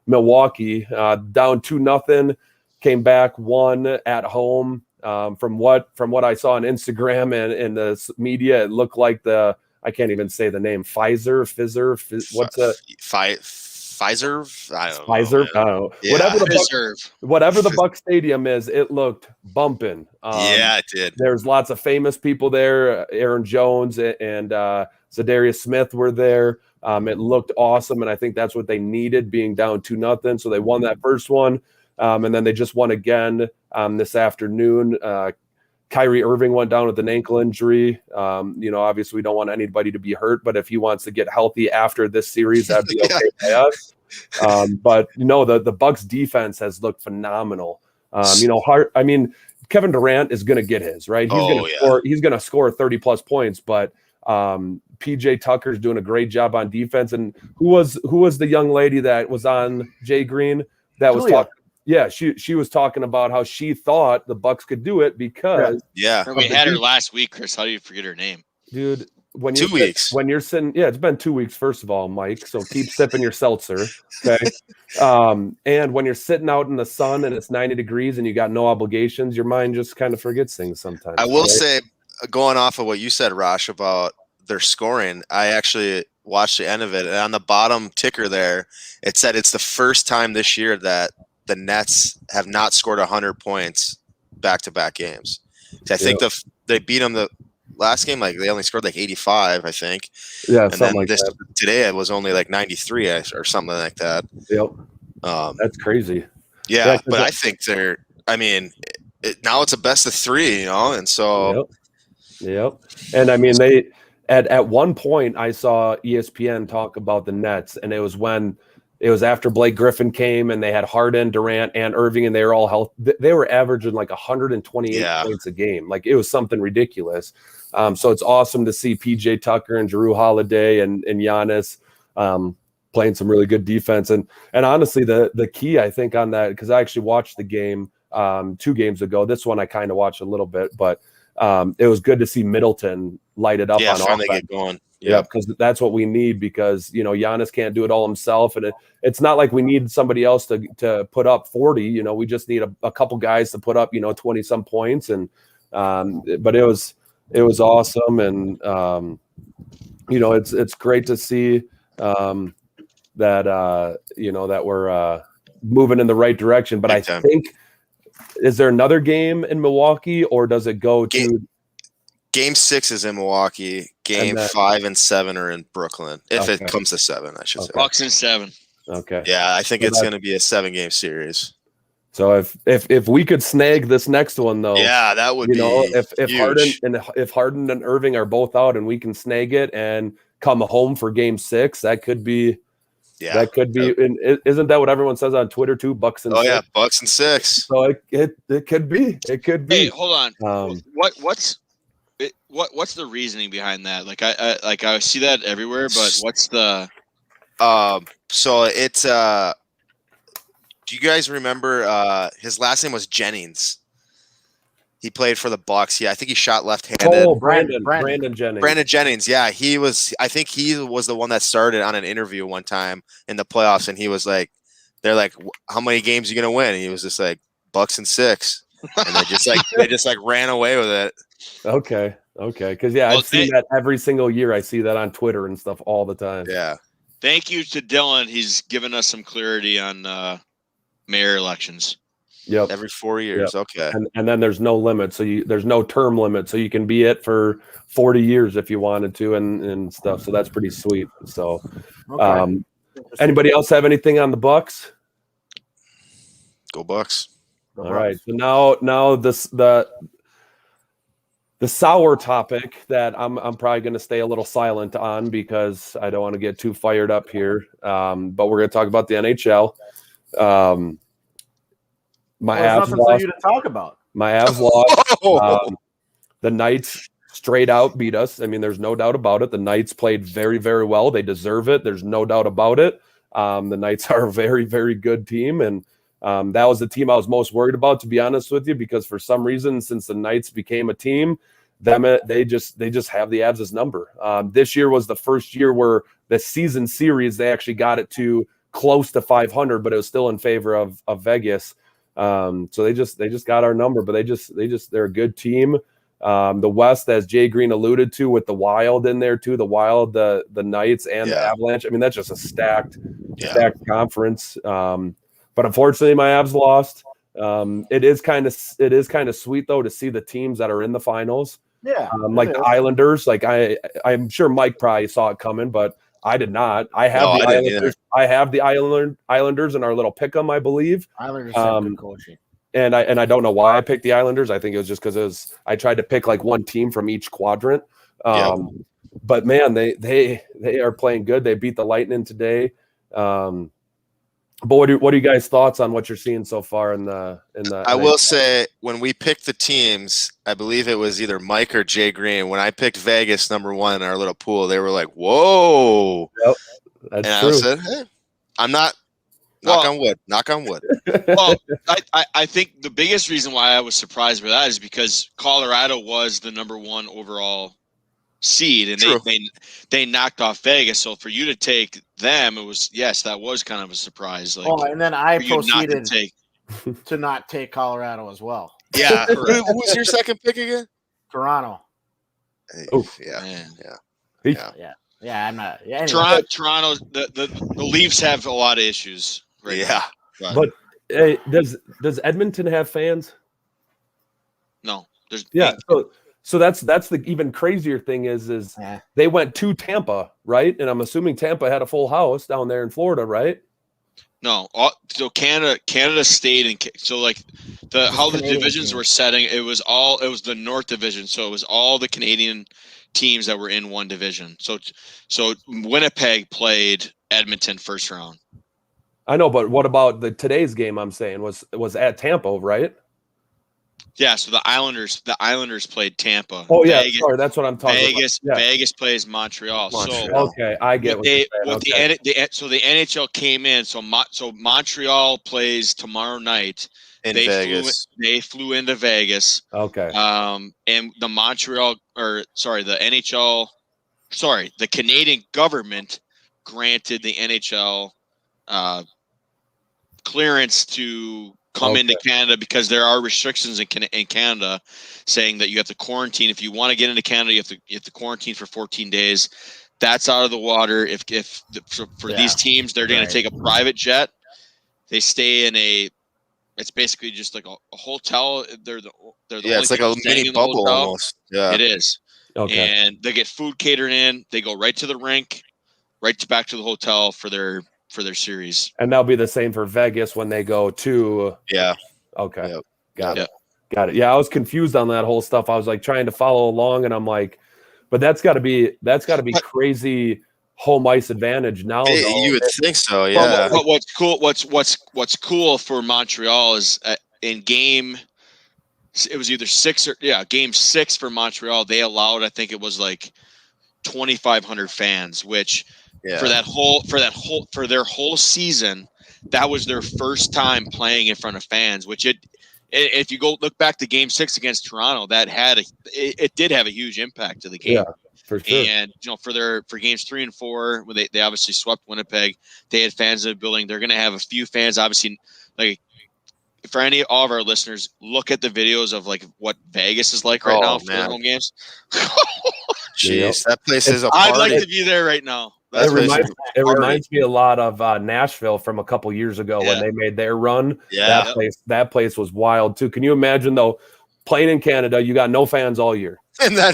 Milwaukee. Down 2-0, came back 1 at home. From what I saw on Instagram and the media, it looked like I can't even say the name. Pfizer. What's a Pfizer? I don't know. Yeah. Whatever the Buck Stadium is, it looked bumping. It did. There's lots of famous people there. Aaron Jones and Zadarius Smith were there. It looked awesome, and I think that's what they needed, being down 2-0. So they won that first one, and then they just won again this afternoon. Kyrie Irving went down with an ankle injury. Obviously we don't want anybody to be hurt, but if he wants to get healthy after this series, that'd be okay by us. But the Bucks defense has looked phenomenal. Kevin Durant is going to get his, right. He's going to score 30 plus points, but PJ Tucker's doing a great job on defense. And who was the young lady that was on Jay Green that was talking? Yeah, she was talking about how she thought the Bucks could do it because we had her last week, Chris. How do you forget her name, dude? When 2 weeks. When you're sitting, it's been 2 weeks. First of all, Mike, so keep sipping your seltzer, okay? And when you're sitting out in the sun and it's 90 degrees and you got no obligations, your mind just kind of forgets things sometimes. I will say, going off of what you said, Rosh, about their scoring, I actually watched the end of it, and on the bottom ticker there, it said it's the first time this year that the Nets have not scored 100 points back-to-back games. I think they beat them the last game, they only scored 85, I think. Yeah, and something then that. Today it was only 93 or something like that. Yep. That's crazy. Yeah, but I think now it's a best of 3, and so Yep. And I mean, they at one point I saw ESPN talk about the Nets, and it was after Blake Griffin came, and they had Harden, Durant, and Irving, and they were all healthy. They were averaging like 128 points a game. Like, it was something ridiculous. So it's awesome to see PJ Tucker and Jrue Holiday and Giannis playing some really good defense. And honestly, the key, I think, on that, because I actually watched the game 2 games ago. This one I kind of watched a little bit, but it was good to see Middleton light it up on finally offense. get going. Yeah, because that's what we need, because Giannis can't do it all himself, and it's not like we need somebody else to put up 40. We just need a couple guys to put up 20 some points, and but it was awesome, and it's great to see that that we're moving in the right direction. But I think, is there another game in Milwaukee, or does it go to Game 6 is in Milwaukee. Game 5 and 7 are in Brooklyn. If it comes to 7, I should say. Bucks and 7. Okay. Yeah, I think it's going to be a 7-game series. So if we could snag this next one, though, yeah, that would be if huge. Harden and Irving are both out, and we can snag it and come home for Game 6, that could be. Yeah, that could be. And isn't that what everyone says on Twitter too? Bucks and 6? Yeah, Bucks and 6. So it could be. It could be. Hey, hold on. What's the reasoning behind that? Like I see that everywhere, but what's the? So it's do you guys remember his last name was Jennings? He played for the Bucks. Yeah, I think he shot left-handed. Oh, Brandon Jennings. Brandon Jennings. Yeah, I think he was the one that started on an interview one time in the playoffs, and he was like, "They're like, how many games are you gonna win?" And he was just like, "Bucks and 6," and they just ran away with it. Okay, because I've seen that every single year. I see that on Twitter and stuff all the time. Yeah. Thank you to Dylan. He's given us some clarity on mayor elections. Yep. Every 4 years. Yep. Okay. And then there's no limit. So there's no term limit. So you can be it for 40 years if you wanted to and stuff. So that's pretty sweet. So anybody else have anything on the Bucks? Go Bucks. All right. So now the sour topic that I'm probably going to stay a little silent on, because I don't want to get too fired up here. But we're going to talk about the NHL. My Avs lost. For you to talk about. My Avs lost. The Knights straight out beat us. I mean, there's no doubt about it. The Knights played very, very well. They deserve it. There's no doubt about it. The Knights are a very, very good team, and that was the team I was most worried about, to be honest with you, because for some reason, since the Knights became a team, they just have the Avs' number. This year was the first year where the season series, they actually got it to close to 500, but it was still in favor of Vegas. So they just got our number, but they're a good team. The West, as Jay Green alluded to, with the Wild in there too, the Wild, the Knights, and the Avalanche. I mean, that's just a stacked conference. But unfortunately, my Avs lost. It is kind of sweet though to see the teams that are in the finals. Yeah, like the Islanders. Like I'm sure Mike probably saw it coming, but I did not. I have the Islanders. I have the Islanders in our little pick'em, I believe. Islanders have good coaching. And I don't know why I picked the Islanders. I think it was just because I tried to pick like one team from each quadrant. But man, they are playing good. They beat the Lightning today. But what are you guys' thoughts on what you're seeing so far in the? I will say, when we picked the teams, I believe it was either Mike or Jay Green. When I picked Vegas number 1 in our little pool, they were like, "Whoa!" Yep, that's true. I said, "Hey, I'm not." Knock on wood. Knock on wood. Well, I think the biggest reason why I was surprised by that is because Colorado was the number 1 overall seed, and they knocked off Vegas. So for you to take them, it was that was kind of a surprise. Like, and then I proceeded to not take Colorado as well. Yeah, who was your second pick again? Toronto. Yeah. I'm not. Yeah, anyway. Toronto. The Leafs have a lot of issues. Right now. But hey, does Edmonton have fans? No. So that's the even crazier thing is they went to Tampa, right? And I'm assuming Tampa had a full house down there in Florida, right? No, so Canada stayed in. So like how the Canadian divisions team. were setting, it was the North Division. So it was all the Canadian teams that were in one division. So Winnipeg played Edmonton first round. I know, but what about today's game? I'm saying was at Tampa, right? Yeah, so the Islanders played Tampa. Oh yeah, Vegas, sorry, that's what I'm talking Vegas, about. Yeah. Vegas plays Montreal. Montreal. Okay, I get what you're saying. So the NHL came in. So Montreal plays tomorrow night. In They Vegas. They flew into Vegas. Okay. And the the Canadian government granted the NHL clearance to come into Canada because there are restrictions in Canada saying that you have to quarantine. If you want to get into Canada, you have to quarantine for 14 days. That's out of the water. For these teams, they're going to take a private jet. They stay in it's basically just like a hotel. They're the it's like a mini bubble almost. Yeah, it is. Okay. And they get food catered in. They go right to the rink, back to the hotel for their series. And that'll be the same for Vegas when they go to. Yeah. Okay. Yep. Got it. Yeah, I was confused on that whole stuff. I was like trying to follow along, and I'm like, but that's got to be crazy home ice advantage now. You would think so, yeah. But what's cool for Montreal is in game. It was either game 6 for Montreal. They allowed, I think it was like 2,500 fans, which for their whole season, that was their first time playing in front of fans. Which if you go look back to Game 6 against Toronto, that it did have a huge impact to the game. Yeah, for sure. And for games 3 and 4, when they obviously swept Winnipeg, they had fans in the building. They're going to have a few fans, obviously, like. For all of our listeners, look at the videos of like what Vegas is like right now for their home games. Jeez, that place is a party. I'd like to be there right now. It reminds me a lot of Nashville from a couple years ago when they made their run. Yeah, that place was wild too. Can you imagine though, playing in Canada, you got no fans all year, and now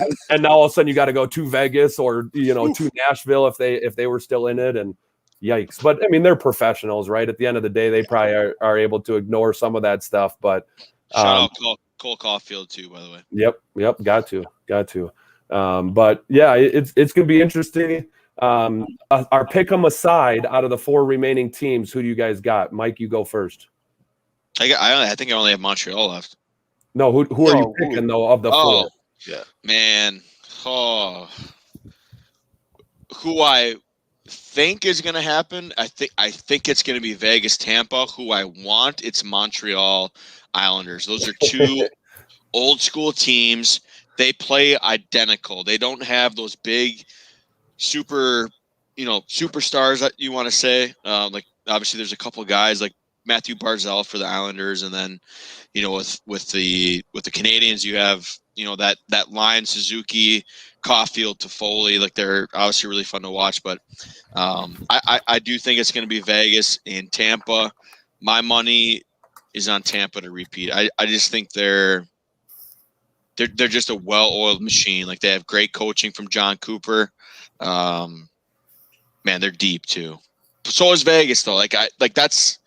all of a sudden you got to go to Vegas or to Nashville if they were still in it, and yikes. But I mean, they're professionals, right? At the end of the day, they probably are able to ignore some of that stuff. But shout out Cole Caulfield too, by the way. Yep, got to. But yeah, it's gonna be interesting. Our pick 'em aside, out of the 4 remaining teams, who do you guys got? Mike, you go first. I think I only have Montreal left. No, who are you picking though of the 4? Yeah, man. Who I think is going to happen? I think it's going to be Vegas, Tampa. Who I want? It's Montreal Islanders. Those are 2 old school teams. They play identical. They don't have those big superstars that you want to say. Like obviously there's a couple guys like Matthew Barzal for the Islanders, and then with the Canadians you have that line Suzuki, Caulfield, Toffoli. Like they're obviously really fun to watch, but I do think it's going to be Vegas and Tampa. My money is on Tampa to repeat. I just think they're just a well-oiled machine. Like they have great coaching from John Cooper. Man, they're deep too. So is Vegas though. That's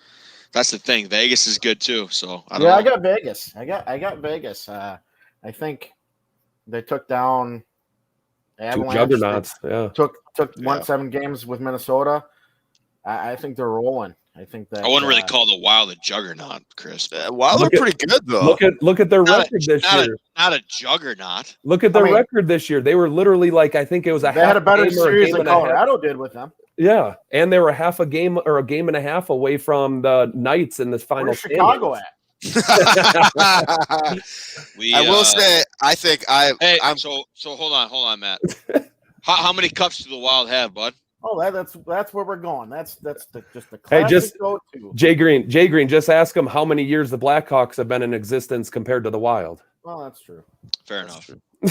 the thing. Vegas is good too. So I got Vegas. I got Vegas. I think they took down Avalanche. 2 juggernauts. Yeah. Took won 7 games with Minnesota. I think they're rolling. I think that I wouldn't really call the Wild a juggernaut, Chris. Wild are pretty good though. Look at their record this year. Not a juggernaut. Look at their record this year. They were literally like, I think it was they had a better series than Colorado did with them. Yeah, and they were half a game or a game and a half away from the Knights in this final. Where's Chicago at? I will say, I think So hold on, Matt. How many cups do the Wild have, bud? Oh, that's where we're going. That's just the classic go-to. Jay Green, just ask them how many years the Blackhawks have been in existence compared to the Wild. Well, that's true. Fair enough.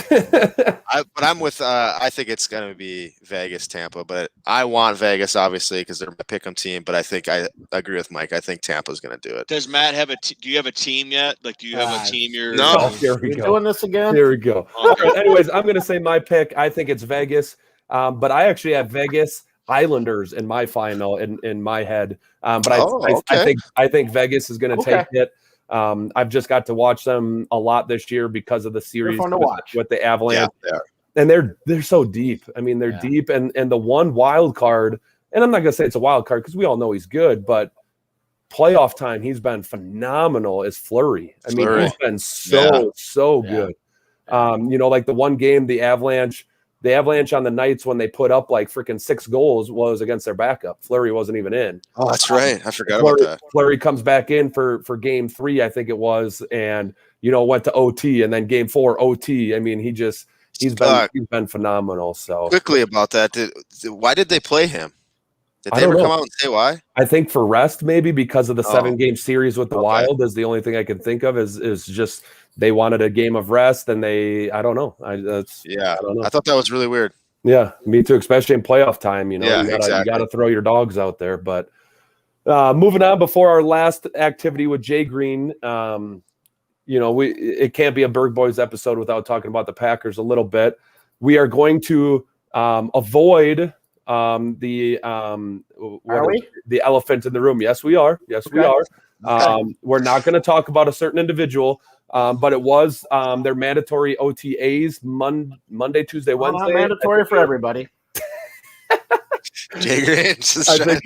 but I'm with. I think it's going to be Vegas, Tampa, but I want Vegas obviously because they're my pick'em team. But I think I agree with Mike. I think Tampa's going to do it. Does Matt have do you have a team yet? Like, do you have a team? No. Here we go. Doing this again. Here we go. All right, anyways, I'm going to say my pick. I think it's Vegas, but I actually have Vegas Islanders in my final in my head. But okay. I think Vegas is going to Okay. take it. I've just got to watch them a lot this year because of the series fun to watch. with the Avalanche. Yeah, And they're so deep. I mean, they're deep, and the one wild card, and I'm not gonna say it's a wild card because we all know he's good, but playoff time, he's been phenomenal. Is Fleury? I mean, he's been so good. Like the one game, the Avalanche on the nights when they put up like freaking 6 goals was against their backup. Fleury wasn't even in. Oh, that's right. I forgot about that. Fleury comes back in for game 3, I think it was, and went to OT, and then game 4 OT. I mean, he's been phenomenal. So quickly about that, why did they play him? Did they ever come out and say why? I think for rest, maybe because of the 7-game series with the Wild is the only thing I can think of is just they wanted a game of rest, and I don't know. I don't know. I thought that was really weird. Yeah, me too, especially in playoff time. You exactly. got to throw your dogs out there. But moving on, before our last activity with Jay Green, it can't be a Berg Boys episode without talking about the Packers a little bit. We are going to avoid the elephant in the room. Yes, we are. We are. We're not going to talk about a certain individual, but it was their mandatory OTAs Monday, Tuesday, Wednesday. Mandatory for everybody. Jay Green. I think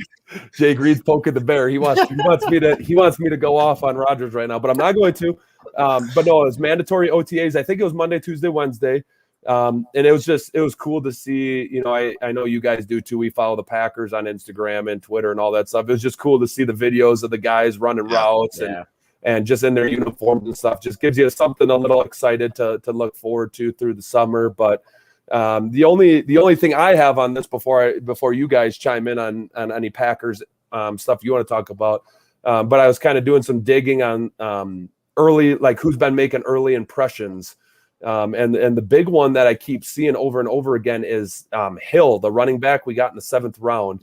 Jay Green's poking the bear. He wants me to go off on Rodgers right now, but I'm not going to. But no, it was mandatory OTAs. I think it was Monday, Tuesday, Wednesday. And it was cool to see, I know you guys do too. We follow the Packers on Instagram and Twitter and all that stuff. It was just cool to see the videos of the guys running routes and just in their uniforms and stuff. Just gives you something a little excited to look forward to through the summer. But the only thing I have on this before you guys chime in on any Packers stuff you want to talk about, but I was kind of doing some digging on early, like who's been making early impressions. And the big one that I keep seeing over and over again is Hill, the running back we got in the 7th round.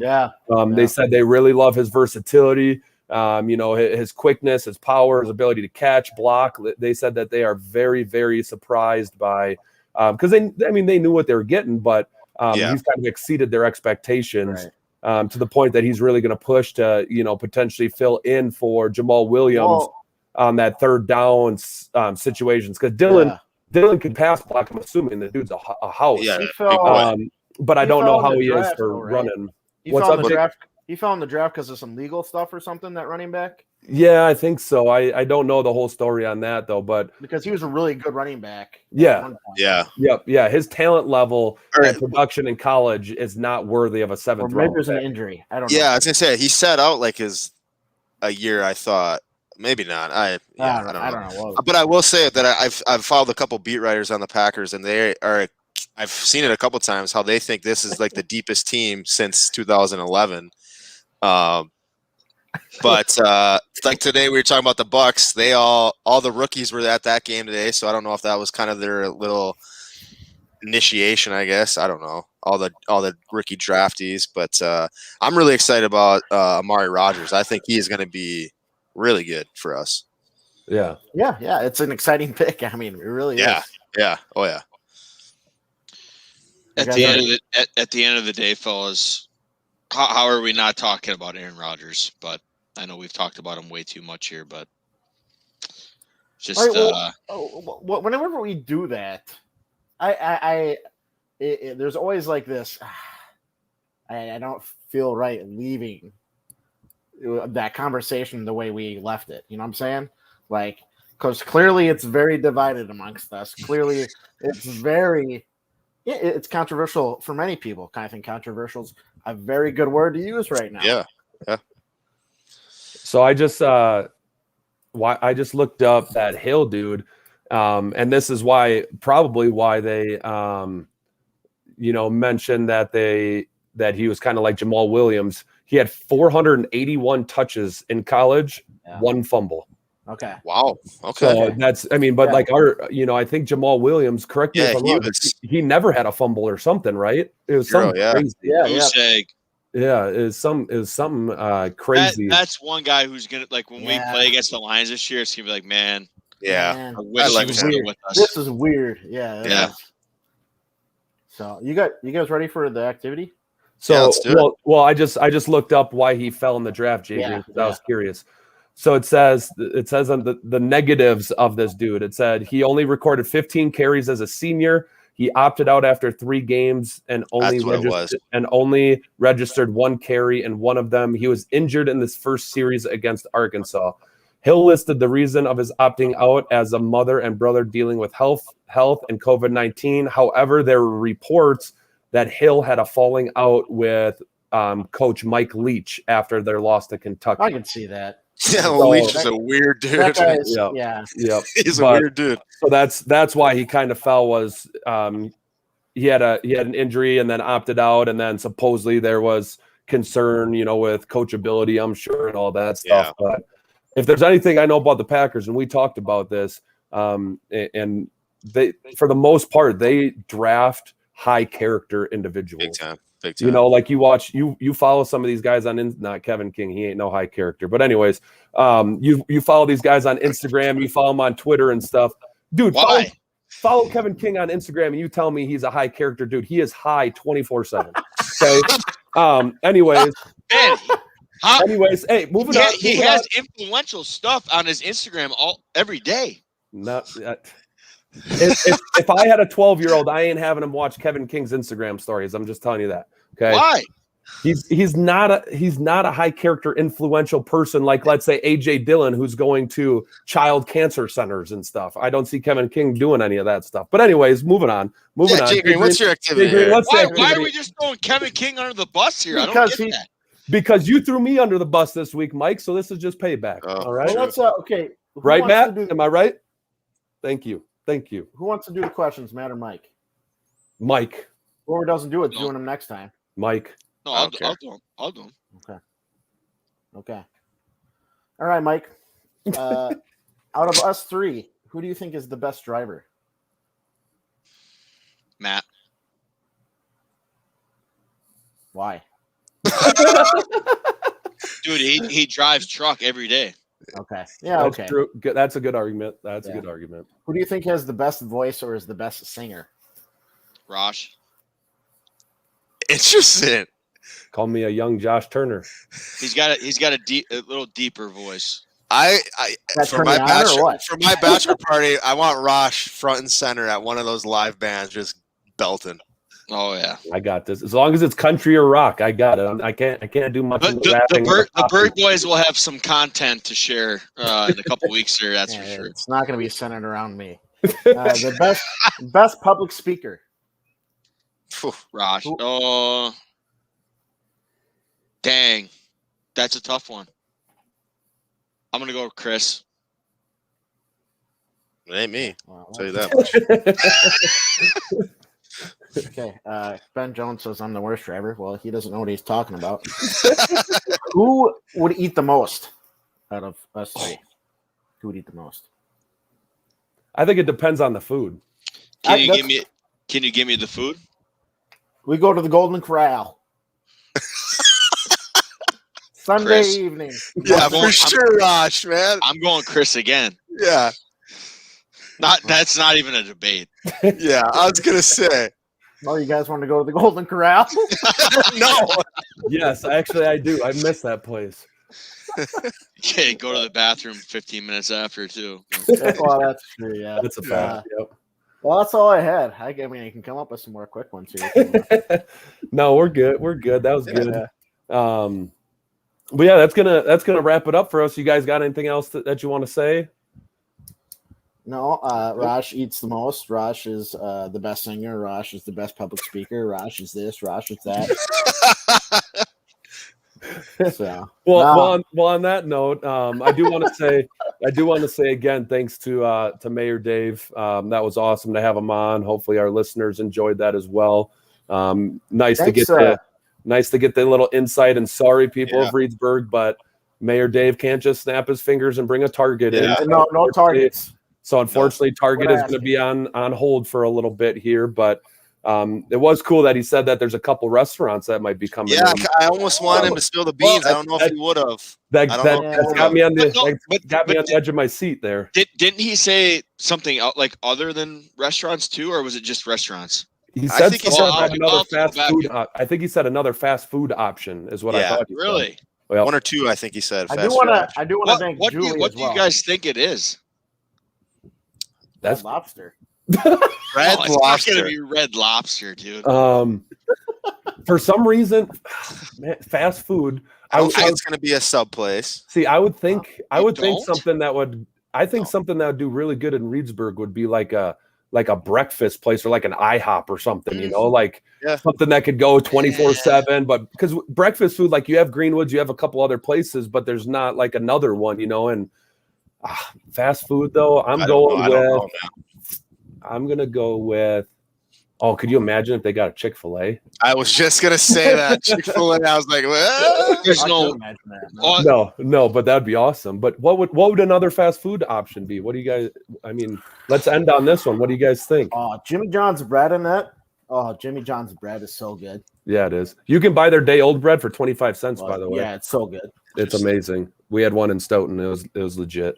They said they really love his versatility, his quickness, his power, his ability to catch, block. They said that they are very, very surprised by because they knew what they were getting, but he's kind of exceeded their expectations to the point that he's really going to push to potentially fill in for Jamal Williams on that 3rd down situations because Dylan can pass block. I'm assuming the dude's a house. Yeah, but I don't know how he is for running. What's up? He fell in the draft because of some legal stuff or something. That running back. Yeah, I think so. I don't know the whole story on that though, but because he was a really good running back. Yeah. His talent level and production in college is not worthy of a 7th round. Maybe there's an injury. I don't know. Yeah, I was gonna say he sat out like a year. I thought. Maybe not. I don't know. But I will say that I've followed a couple beat writers on the Packers, and I've seen it a couple times how they think this is like the deepest team since 2011. But like today we were talking about the Bucks. They all the rookies were at that game today, so I don't know if that was kind of their little initiation. I guess I don't know all the rookie draftees, but I'm really excited about Amari Rodgers. I think he is going to be really good for us. Yeah. It's an exciting pick. I mean, it really is. Yeah. Oh yeah. At the end of the day, fellas, how are we not talking about Aaron Rodgers? But I know we've talked about him way too much here. But just whenever we do that, there's always like this. I don't feel right leaving that conversation the way we left it. You know what I'm saying? Like, because clearly it's very divided amongst us. Clearly it's controversial for many people. I think controversial is a very good word to use right now. Yeah. So I just looked up that Hill dude, and this is probably why they mentioned that he was kind of like Jamal Williams. He had 481 touches in college, 1 fumble. Okay. Wow. Okay. So like I think Jamal Williams, correct me if I'm wrong, he never had a fumble or something, right? It was something crazy. It was something crazy. That's one guy who's gonna when we play against the Lions this year, it's gonna be like, man. Yeah. I wish he was still with us. This is weird. Yeah. Yeah. So you guys ready for the activity? So, let's do it. well, I just looked up why he fell in the draft, Jay Green, because I was curious. So it says on the negatives of this dude. It said he only recorded 15 carries as a senior. He opted out after 3 games and only registered 1 carry in one of them. He was injured in this first series against Arkansas. Hill listed the reason of his opting out as a mother and brother dealing with health and COVID-19. However, there were reports that Hill had a falling out with Coach Mike Leach after their loss to Kentucky. I can see that. Yeah, Leach is a weird dude. That guy's, Yep. He's a weird dude. So that's why he kind of fell. Was he had an injury and then opted out, and then supposedly there was concern, with coachability, I'm sure, and all that stuff. Yeah. But if there's anything I know about the Packers, and we talked about this, and they, for the most part, they draft high character individuals. Big time. Big time. Like you follow some of these guys on not Kevin King, he ain't no high character, but anyways, you follow these guys on Instagram, you follow them on Twitter and stuff, dude. Why? Follow Kevin King on Instagram and you tell me he's a high character dude. He is high 24/7. Okay. Anyways, hey, moving on. He has influential stuff on his Instagram every day. If I had a 12-year-old, I ain't having him watch Kevin King's Instagram stories. I'm just telling you that. Okay. Why? He's not a high character influential person like, let's say, AJ Dillon, who's going to child cancer centers and stuff. I don't see Kevin King doing any of that stuff. But anyways, moving on. Jay Green, what's your activity here? Why are we just throwing Kevin King under the bus here? I don't get that. Because you threw me under the bus this week, Mike. So this is just payback. All right. Well, let's okay. Right, Matt? Am I right? Thank you. Who wants to do the questions, Matt or Mike? Mike. Whoever doesn't do it, doing them next time. Mike. No, I'll do them. Okay. All right, Mike. Out of us 3, who do you think is the best driver? Matt. Why? Dude, he drives truck every day. Okay. Yeah, That's true. That's a good argument. That's a good argument. Who do you think has the best voice or is the best singer? Rosh. Interesting. Call me a young Josh Turner. He's got a little deeper voice. For my bachelor party, I want Rosh front and center at one of those live bands, just belting. Oh yeah, I got this. As long as it's country or rock, I got it. I can't do much. The Bird Boys will have some content to share in a couple weeks here. That's for sure. It's not going to be centered around me. The best public speaker. Rosh. Oh, dang, that's a tough one. I'm gonna go with Chris. It ain't me. I'll tell you that much. Okay, Ben Jones says I'm the worst driver. Well, he doesn't know what he's talking about. Who would eat the most out of us 3? Who would eat the most? I think it depends on the food. Can you give me the food? We go to the Golden Corral. Sunday Chris. evening. Yeah, for sure, Rosh, man. I'm going Chris again. Yeah. That's not even a debate. Yeah, I was gonna say. Oh, you guys want to go to the Golden Corral? No. Yes, actually, I do. I miss that place. Okay, go to the bathroom 15 minutes after too. Well, that's true. Yeah, that's a fact. Yep. Well, that's all I had. I mean, I can come up with some more quick ones here. No, we're good. That was good. But yeah, that's gonna wrap it up for us. You guys got anything else that you want to say? No, Rosh eats the most. Rosh is the best singer. Rosh is the best public speaker. Rosh is this. Rosh is that. So, well, on that note, I do want to say again, thanks to Mayor Dave. That was awesome to have him on. Hopefully, our listeners enjoyed that as well. Nice to get the little insight. And sorry, people of Reedsburg, but Mayor Dave can't just snap his fingers and bring a Target in. No targets. So unfortunately, Target is going to be on hold for a little bit here, but it was cool that he said that there's a couple restaurants that might be coming. Yeah, in. I almost wanted him to spill the beans. I don't know if he would have. That got me on the edge of my seat there. Didn't he say something like other than restaurants too, or was it just restaurants? He I said think he something said- about I'll another have to go fast back food. and- I think he said another fast food option is what I Yeah. thought. He said. Really? Well, 1 or 2, I think he said. I fast do food want to. option. I do want to thank What do Julie you as well. guys think it is? that's Red Lobster. Red No, it's not Lobster. gonna be Red Lobster, dude. for some reason, man, fast food. I don't think it's going to be a sub place. See, I would think You think don't? something that would. I think No. something that would do really good in Reedsburg would be like a breakfast place or like an IHOP or something. You know, like Yeah. something that could go 24/7. But because breakfast food, like you have Greenwoods, you have a couple other places, but there's not like another one. You know, and fast food though, I'm gonna go with. Oh, could you imagine if they got a Chick-fil-A? I was just going to say that. Chick-fil-A, I was like, well, There's I no. couldn't imagine that. Oh, No, but that'd be awesome. But what would another fast food option be? What do you guys? I mean, let's end on this one. What do you guys think? Oh, Jimmy John's bread in that. Oh, Jimmy John's bread is so good. Yeah, it is. You can buy their day old bread for 25 cents. By the way, Yeah, it's so good. it's amazing. We had one in Stoughton. It was legit.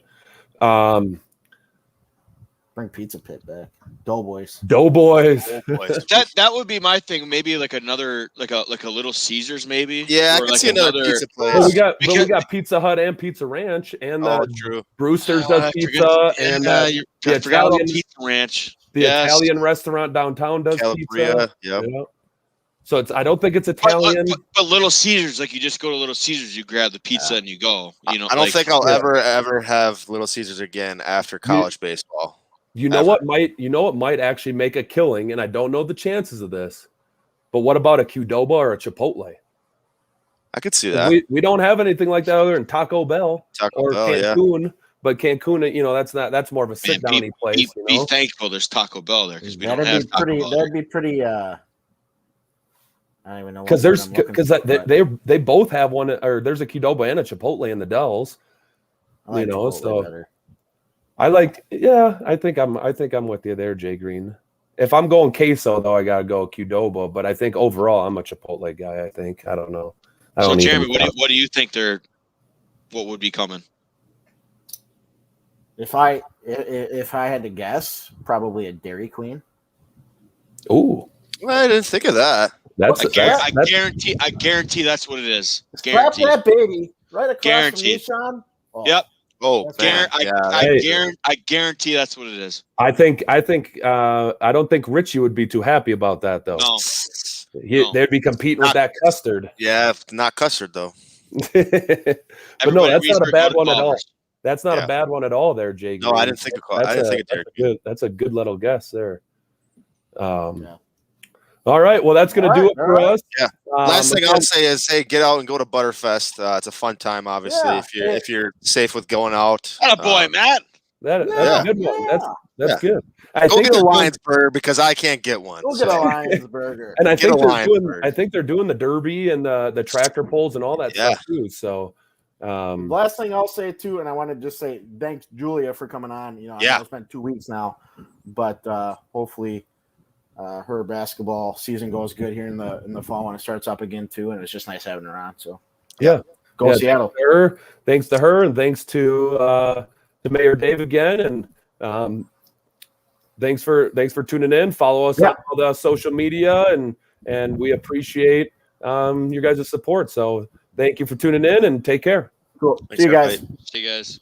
Bring Pizza Pit back. Doughboys. Doughboys. that would be my thing. Maybe like another like a Little Caesars, maybe. yeah, I Or can like see another pizza place. Well, we Because- got Pizza Hut and Pizza Ranch, and True. Brewster's I does forget- pizza, and yeah, the I forgot about Italian Pizza Ranch. the Yes. Italian restaurant downtown does Calabria. pizza. Yep. Yeah. So I don't think it's But, Italian. but Little Caesars, like you just go to Little Caesars, you grab the pizza and you go. You know, I don't like, think I'll yeah. ever have Little Caesars again after college baseball. You know what might actually make a killing, and I don't know the chances of this, but what about a Qdoba or a Chipotle? I could see that. We don't have anything like that other than Taco Bell Taco or Bell, yeah. Cancun, but Cancun, that's more of a sit downy place. be thankful there's Taco Bell there because we don't That'd have be Taco pretty. Bell. That'd be pretty. I don't even know. Because what word I'm looking for, but they both have one, or there's a Qdoba and a Chipotle in the Dells. I like you know, Chipotle so- better. I think I'm with you there, Jay Green. If I'm going queso though, I gotta go Qdoba. But I think overall, I'm a Chipotle guy. I don't know. So Jeremy, what do you think what would be coming? If I had to guess, probably a Dairy Queen. Ooh, I didn't think of that. that's I guarantee that's what it is. Scrap Guarantee. that baby right across Guaranteed. from me, Sean. Oh, Yep. Oh, man. I guarantee that's what it is. I don't think Richie would be too happy about that though. No. They'd be competing with that custard. Yeah, not custard though. But no, that's not a bad one at all. Culver's. That's not Yeah. a bad one at all there, Jay. No, I didn't think of Dairy Queen. That's a good little guess there. All right, well, that's going to do it for us. Yeah. Last thing I'll say is, hey, get out and go to Butterfest. It's a fun time, obviously, Yeah. if you're safe with going out. Attaboy, Matt. That's Yeah. a good one. That's Yeah. good. I Go think get a they're doing- Lions burger because I can't get one. Go get a Lions burger. and I Get think a Lions burger. I think they're doing the derby and the tractor pulls and all that Yeah. stuff too. So, Last thing I'll say too, and I want to just say thanks Julia for coming on. You know, I know it's been 2 weeks now, but hopefully her basketball season goes good here in the fall when it starts up again too. And it's just nice having her on. So yeah, go Seattle. Thanks to her, and thanks to Mayor Dave again, and thanks for tuning in. Follow us on all the social media, and we appreciate your guys' support. So thank you for tuning in, and take care. Cool. Thanks, See you guys. everybody. See you guys.